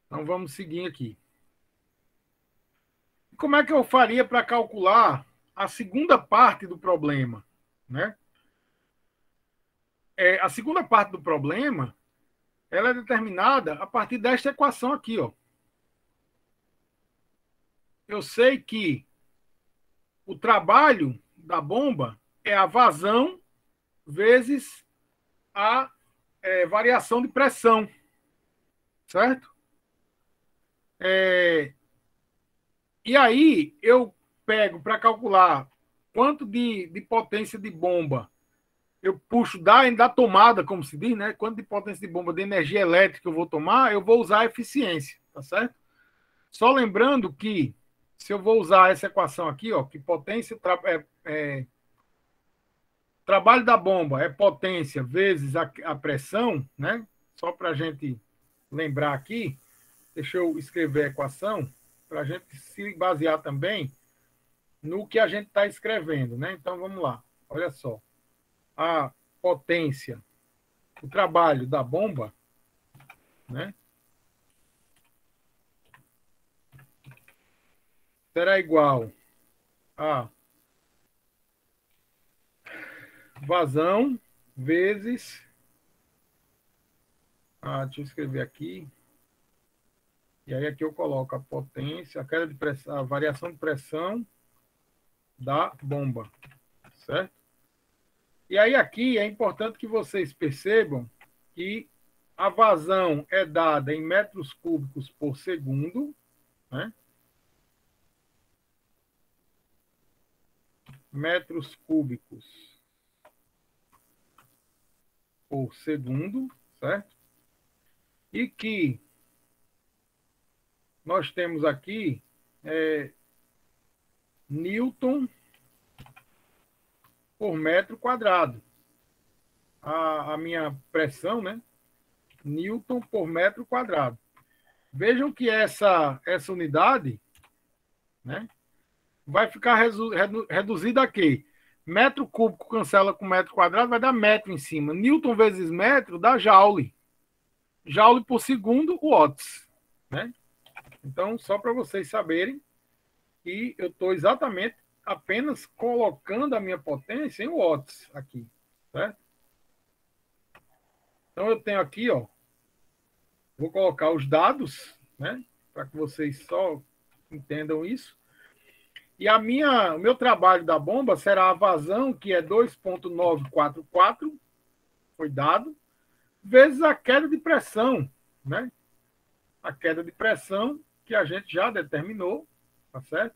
Então, vamos seguir aqui. Como é que eu faria para calcular a segunda parte do problema, né? A segunda parte do problema, ela é determinada a partir desta equação aqui, ó. Eu sei que o trabalho da bomba é a vazão vezes a variação de pressão, certo? E aí eu pego para calcular quanto de potência de bomba eu puxo da tomada, como se diz, né? Quanto de potência de bomba de energia elétrica eu vou tomar, eu vou usar a eficiência, tá certo? Só lembrando que se eu vou usar essa equação aqui, ó, que potência trabalho da bomba é potência vezes a pressão, né? Só para a gente lembrar aqui, deixa eu escrever a equação para a gente se basear também no que a gente está escrevendo, né? Então vamos lá, olha só. A potência, o trabalho da bomba, né, será igual a vazão vezes... deixa eu escrever aqui. E aí aqui eu coloco a potência, a queda de pressão, a variação de pressão da bomba, certo? E aí aqui é importante que vocês percebam que a vazão é dada em metros cúbicos por segundo, né? Metros cúbicos por segundo, certo? E que nós temos aqui Newton por metro quadrado. A minha pressão, né? Newton por metro quadrado. Vejam que essa unidade, né, vai ficar reduzida a quê? Metro cúbico cancela com metro quadrado, vai dar metro em cima. Newton vezes metro dá joule. Joule por segundo, watts, né? Então, só para vocês saberem que eu estou exatamente apenas colocando a minha potência em watts aqui, certo? Então eu tenho aqui, ó, vou colocar os dados, né, para que vocês só entendam isso. E o meu trabalho da bomba será a vazão, que é 2.944, foi dado, vezes a queda de pressão, né? A queda de pressão que a gente já determinou, tá certo?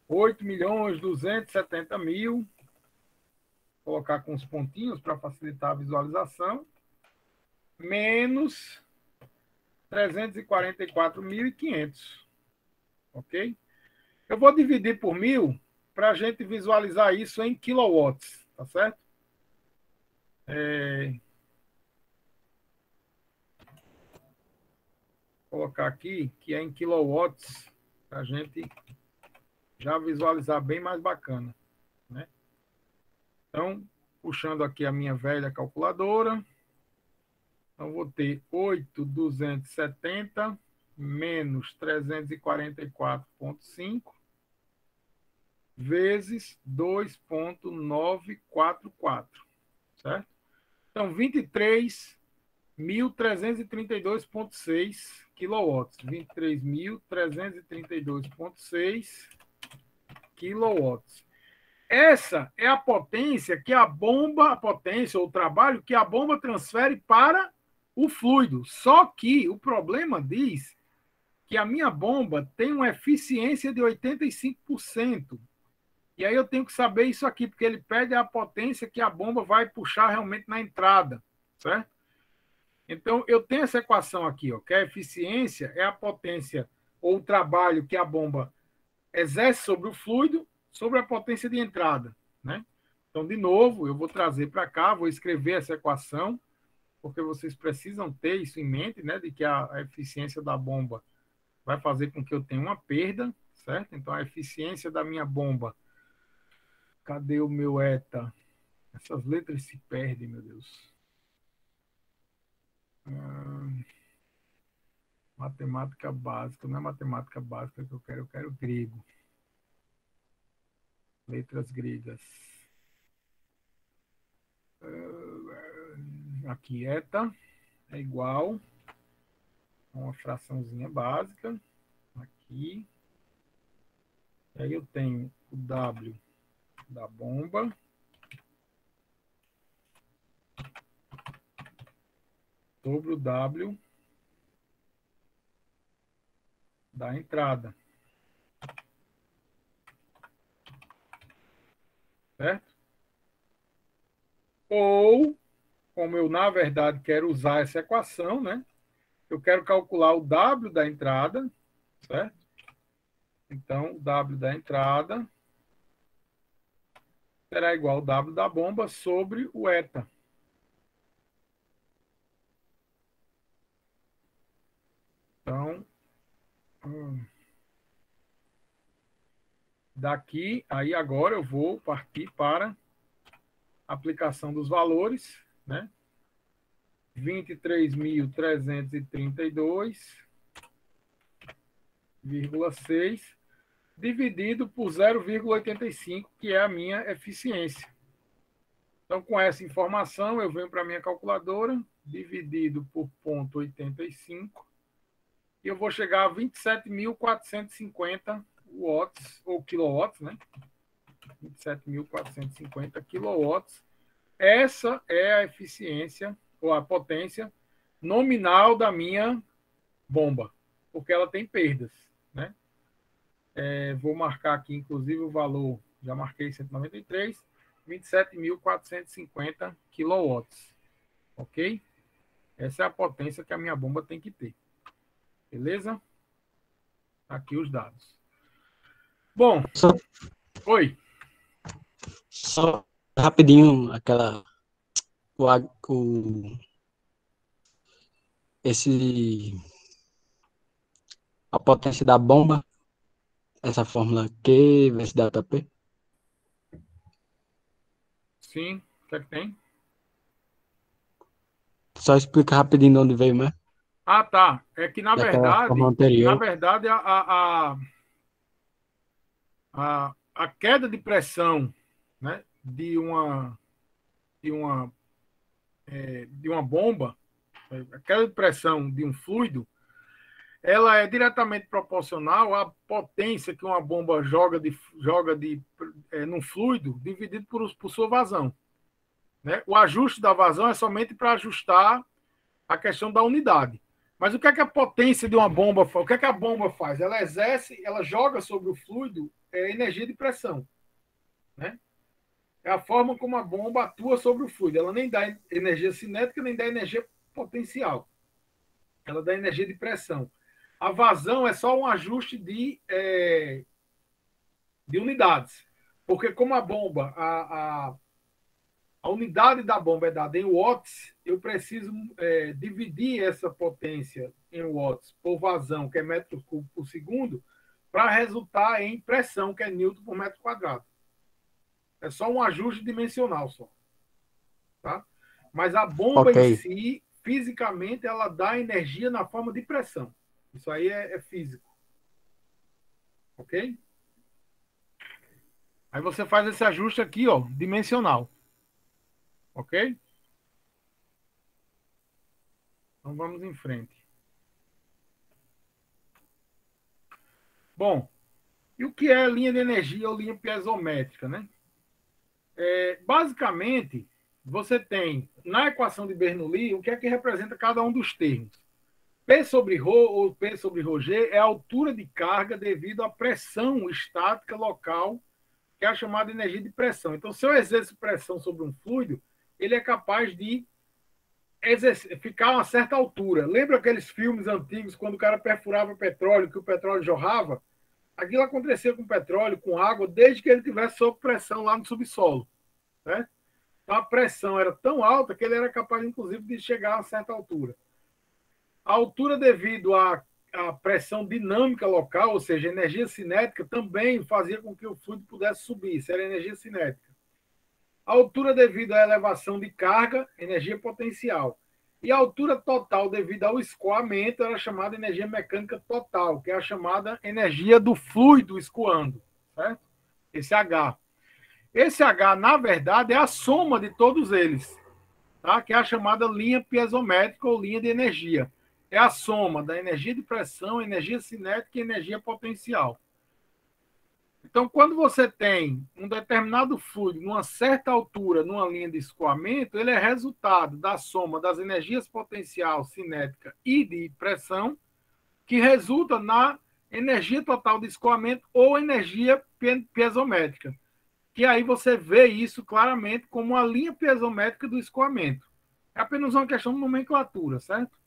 8.270.000, vou colocar com os pontinhos para facilitar a visualização, menos 344.500, ok? Eu vou dividir por 1.000 para a gente visualizar isso em quilowatts, tá certo? Vou colocar aqui que é em quilowatts, para a gente já visualizar bem mais bacana, né? Então, puxando aqui a minha velha calculadora, então vou ter 8.270 menos 344,5 vezes 2.944, certo? Então, 23.332,6 quilowatts. 23.332,6 quilowatts. Essa é a potência que a potência ou o trabalho que a bomba transfere para o fluido. Só que o problema diz que a minha bomba tem uma eficiência de 85%. E aí eu tenho que saber isso aqui, porque ele pede a potência que a bomba vai puxar realmente na entrada, certo? Então, eu tenho essa equação aqui, ó, que a eficiência é a potência ou o trabalho que a bomba exerce sobre o fluido, sobre a potência de entrada, né? Então, de novo, eu vou trazer para cá, vou escrever essa equação, porque vocês precisam ter isso em mente, né, de que a eficiência da bomba vai fazer com que eu tenha uma perda, certo? Então, a eficiência da minha bomba, cadê o meu eta? Essas letras se perdem, meu Deus. Matemática básica, não é matemática básica que eu quero grego. Letras gregas. Aqui, eta é igual a uma fraçãozinha básica. Aqui. E aí eu tenho o W da bomba sobre o W da entrada. Certo? Ou, como eu, na verdade, quero usar essa equação, né? Eu quero calcular o W da entrada, certo? Então, o W da entrada será igual ao W da bomba sobre o eta. Então, daqui, aí agora eu vou partir para a aplicação dos valores, né? 23.332,6 dividido por 0,85, que é a minha eficiência. Então, com essa informação, eu venho para a minha calculadora, dividido por 0,85, e eu vou chegar a 27.450 watts, ou quilowatts, né? 27.450 quilowatts. Essa é a eficiência, ou a potência nominal da minha bomba, porque ela tem perdas, né? Vou marcar aqui, inclusive, o valor, já marquei 193, 27.450 quilowatts, ok? Essa é a potência que a minha bomba tem que ter. Beleza? Aqui os dados. Bom, oi.
Só rapidinho, a potência da bomba, essa fórmula Q vezes ΔP.
Sim, o que é que tem?
Só explica rapidinho de onde veio, né?
Ah, tá. É que, na
Daquela
verdade,
forma anterior.
a a queda de pressão, né, de uma bomba, a queda de pressão de um fluido, ela é diretamente proporcional à potência que uma bomba joga num fluido dividido por sua vazão. Né? O ajuste da vazão é somente para ajustar a questão da unidade. Mas o que é que a potência de uma bomba faz? O que é que a bomba faz? Ela joga sobre o fluido energia de pressão. Né? É a forma como a bomba atua sobre o fluido. Ela nem dá energia cinética, nem dá energia potencial. Ela dá energia de pressão. A vazão é só um ajuste de unidades. Porque como a bomba, a unidade da bomba é dada em watts, eu preciso dividir essa potência em watts por vazão, que é metro cúbico por segundo, para resultar em pressão, que é newton por metro quadrado. É só um ajuste dimensional só. Tá? Mas a bomba em si, fisicamente, ela dá energia na forma de pressão. Isso aí é físico. Ok? Aí você faz esse ajuste aqui, ó, dimensional. Ok? Então vamos em frente. Bom, e o que é linha de energia ou linha piezométrica, né? Basicamente, você tem na equação de Bernoulli o que é que representa cada um dos termos. P sobre ρ ou P sobre ρg é a altura de carga devido à pressão estática local, que é a chamada energia de pressão. Então, se eu exerço pressão sobre um fluido, ele é capaz de ficar a uma certa altura. Lembra aqueles filmes antigos, quando o cara perfurava petróleo, que o petróleo jorrava? Aquilo acontecia com petróleo, com água, desde que ele estivesse sob pressão lá no subsolo. Certo? Então, a pressão era tão alta que ele era capaz, inclusive, de chegar a uma certa altura. A altura devido à pressão dinâmica local, ou seja, energia cinética, também fazia com que o fluido pudesse subir. Isso era energia cinética. A altura devido à elevação de carga, energia potencial. E a altura total devido ao escoamento era chamada energia mecânica total, que é a chamada energia do fluido escoando. Certo? Esse H. Esse H, na verdade, é a soma de todos eles, tá? Que é a chamada linha piezométrica ou linha de energia. É a soma da energia de pressão, energia cinética e energia potencial. Então, quando você tem um determinado fluido numa certa altura, numa linha de escoamento, ele é resultado da soma das energias potencial, cinética e de pressão, que resulta na energia total de escoamento ou energia piezométrica. Que aí você vê isso claramente como a linha piezométrica do escoamento. É apenas uma questão de nomenclatura, certo?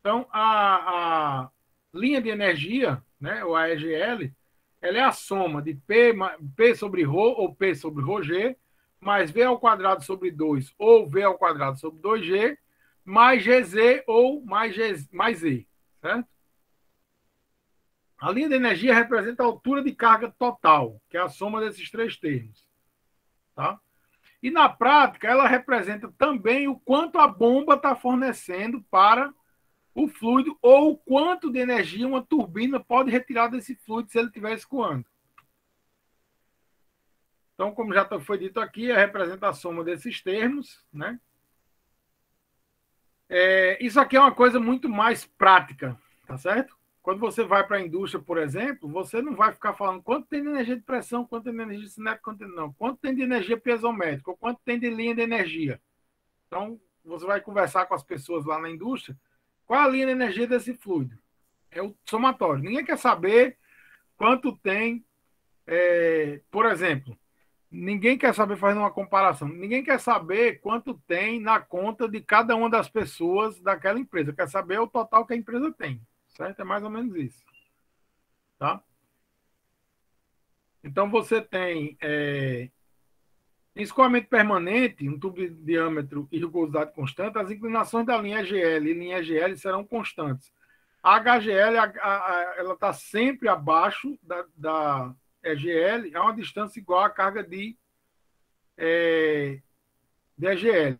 Então, a linha de energia, né, ou a EGL, ela é a soma de P sobre ρ ou P sobre ρg, mais V ao quadrado sobre 2 ou V ao quadrado sobre 2G, mais GZ ou mais Z, certo? A linha de energia representa a altura de carga total, que é a soma desses três termos. Tá? E na prática, ela representa também o quanto a bomba está fornecendo para o fluido ou o quanto de energia uma turbina pode retirar desse fluido se ele estiver escoando. Então, como já foi dito aqui, representa a soma desses termos. Né? Isso aqui é uma coisa muito mais prática, tá certo? Quando você vai para a indústria, por exemplo, você não vai ficar falando quanto tem de energia de pressão, quanto tem de energia cinética, quanto tem de energia piezométrica, ou quanto tem de linha de energia. Então, você vai conversar com as pessoas lá na indústria, qual a linha de energia desse fluido? É o somatório. Ninguém quer saber quanto tem, por exemplo, ninguém quer saber, fazendo uma comparação, ninguém quer saber quanto tem na conta de cada uma das pessoas daquela empresa. Quer saber o total que a empresa tem. Certo? É mais ou menos isso. Tá? Então, você tem escoamento permanente, um tubo de diâmetro e rugosidade constante, as inclinações da linha EGL e linha EGL serão constantes. A HGL ela está sempre abaixo da EGL, a uma distância igual à carga de EGL.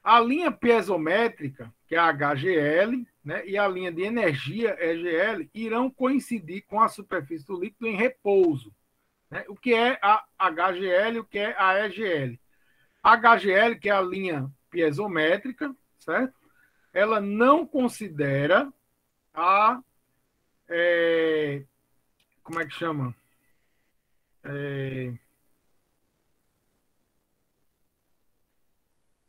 A linha piezométrica, que é a HGL, né, e a linha de energia EGL irão coincidir com a superfície do líquido em repouso. né? O que é a HGL e o que é a EGL? A HGL, que é a linha piezométrica, certo? Ela não considera a... como é que chama?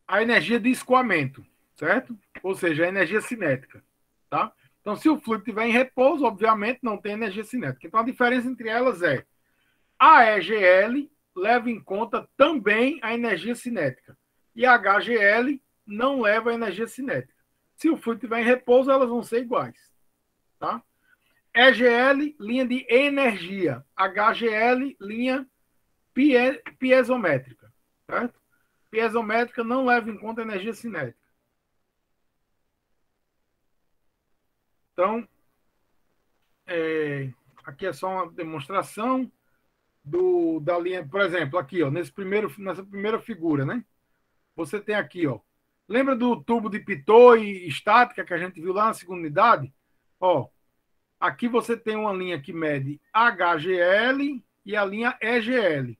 A energia de escoamento, certo? Ou seja, a energia cinética, tá? Então, se o fluido estiver em repouso, obviamente não tem energia cinética. Então, a diferença entre elas é a EGL leva em conta também a energia cinética e a HGL não leva a energia cinética. Se o fluido estiver em repouso, elas vão ser iguais, tá? EGL, linha de energia. HGL, linha piezométrica, certo? Piezométrica não leva em conta a energia cinética. Então, aqui é só uma demonstração da linha, por exemplo, aqui, ó, nessa primeira figura, né? Você tem aqui, ó. Lembra do tubo de Pitot e estática que a gente viu lá na segunda unidade? Ó, aqui você tem uma linha que mede HGL e a linha EGL.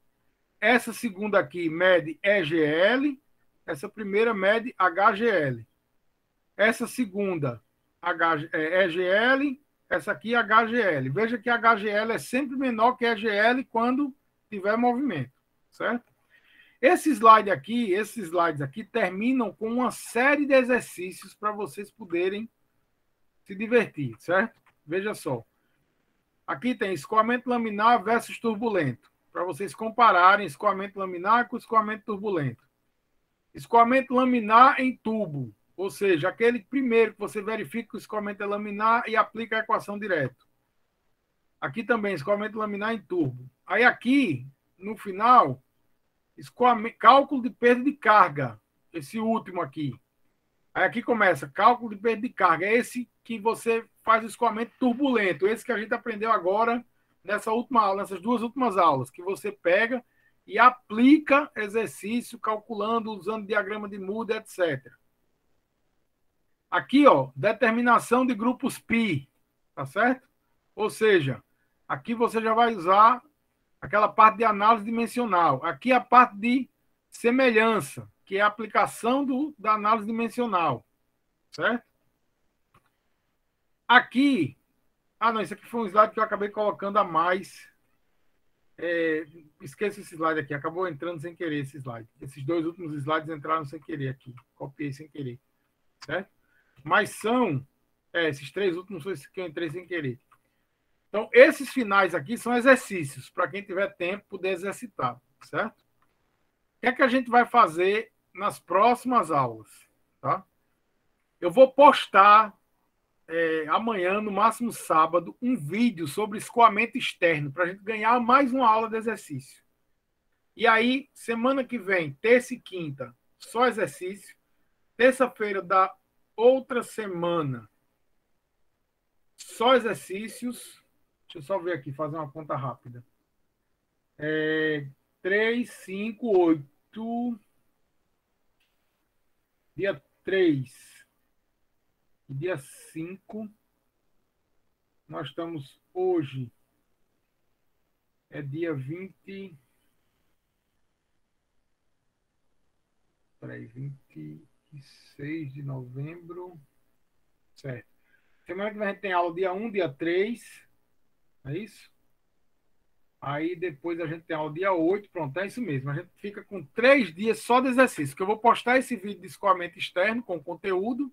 Essa segunda aqui mede EGL, essa primeira mede HGL. Essa segunda EGL, essa aqui HGL. Veja que a HGL é sempre menor que a EGL quando tiver movimento, certo? Esses slides aqui terminam com uma série de exercícios para vocês poderem se divertir, certo? Veja só. Aqui tem escoamento laminar versus turbulento, para vocês compararem escoamento laminar com escoamento turbulento. Escoamento laminar em tubo, ou seja, aquele primeiro que você verifica que o escoamento é laminar e aplica a equação direto. Aqui também, escoamento laminar em turbo. Aí aqui, no final, cálculo de perda de carga, esse último aqui. Aí aqui começa, cálculo de perda de carga, é esse que você faz o escoamento turbulento, esse que a gente aprendeu agora nessa última aula, nessas duas últimas aulas, que você pega e aplica exercício, calculando, usando diagrama de muda, etc. Aqui, ó, determinação de grupos π, tá certo? Ou seja, aqui você já vai usar aquela parte de análise dimensional. Aqui a parte de semelhança, que é a aplicação da análise dimensional, certo? Aqui, não, isso aqui foi um slide que eu acabei colocando a mais. Esqueça esse slide aqui, acabou entrando sem querer esse slide. Esses dois últimos slides entraram sem querer aqui, copiei sem querer, certo? Mas são, esses três últimos foi que eu entrei sem querer. Então, esses finais aqui são exercícios, para quem tiver tempo poder exercitar, certo? O que é que a gente vai fazer nas próximas aulas, tá? Eu vou postar amanhã, no máximo sábado, um vídeo sobre escoamento externo, para a gente ganhar mais uma aula de exercício. E aí, semana que vem, terça e quinta, só exercício. Terça-feira da outra semana, só exercícios. Deixa eu só ver aqui, fazer uma conta rápida. 3, 5, 8. Dia 3 e dia 5. Nós estamos hoje. É dia 20. Peraí, 26 de novembro. Certo. Semana que vem a gente tem aula dia 1, dia 3. É isso? Aí depois a gente tem aula dia 8. Pronto, é isso mesmo. A gente fica com 3 dias só de exercício. Que eu vou postar esse vídeo de escoamento externo com conteúdo.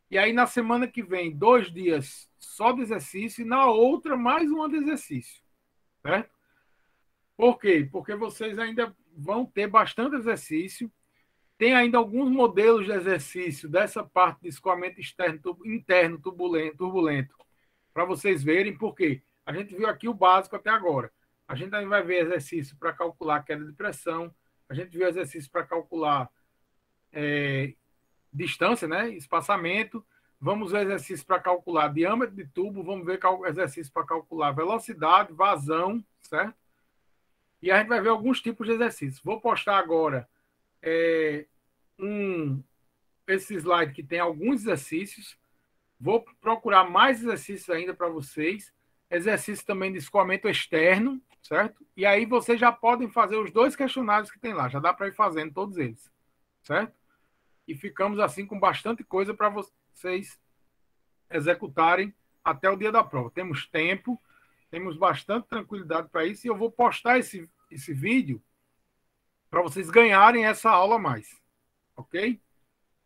E aí na semana que vem, 2 dias só de exercício. E na outra, mais uma de exercício. Certo? Por quê? Porque vocês ainda vão ter bastante exercício. Tem ainda alguns modelos de exercício dessa parte de escoamento interno turbulento para vocês verem, porque a gente viu aqui o básico até agora. A gente ainda vai ver exercício para calcular a queda de pressão, a gente viu exercício para calcular distância, né? Espaçamento, vamos ver exercício para calcular diâmetro de tubo, vamos ver exercício para calcular velocidade, vazão, certo? E a gente vai ver alguns tipos de exercícios. Vou postar agora esse slide que tem alguns exercícios. Vou procurar mais exercícios ainda para vocês. Exercício também de escoamento externo, certo? E aí vocês já podem fazer os 2 questionários que tem lá, já dá para ir fazendo todos eles, certo? E ficamos assim com bastante coisa para vocês executarem até o dia da prova. Temos tempo, temos bastante tranquilidade para isso, e eu vou postar esse vídeo para vocês ganharem essa aula a mais, ok?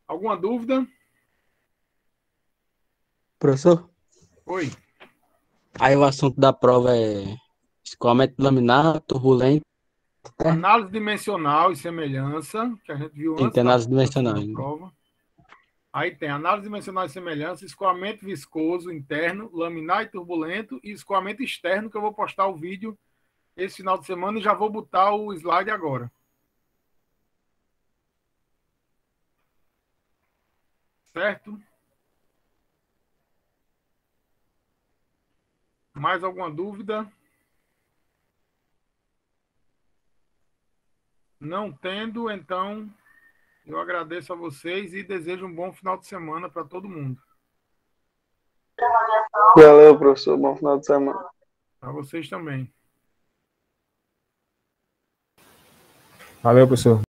Alguma dúvida?
Professor,
Oi.
aí o assunto da prova é escoamento laminar, turbulento,
Análise dimensional e semelhança, que a gente viu antes
tem
da
análise dimensional
segunda
ainda.
prova. Aí tem análise dimensional e semelhança, escoamento viscoso interno, laminar e turbulento, e escoamento externo, que eu vou postar o vídeo esse final de semana e já vou botar o slide agora. Certo? Mais alguma dúvida? Não tendo, então eu agradeço a vocês e desejo um bom final de semana para todo mundo.
Valeu, professor. Bom final de semana.
Para vocês também.
Valeu, professor.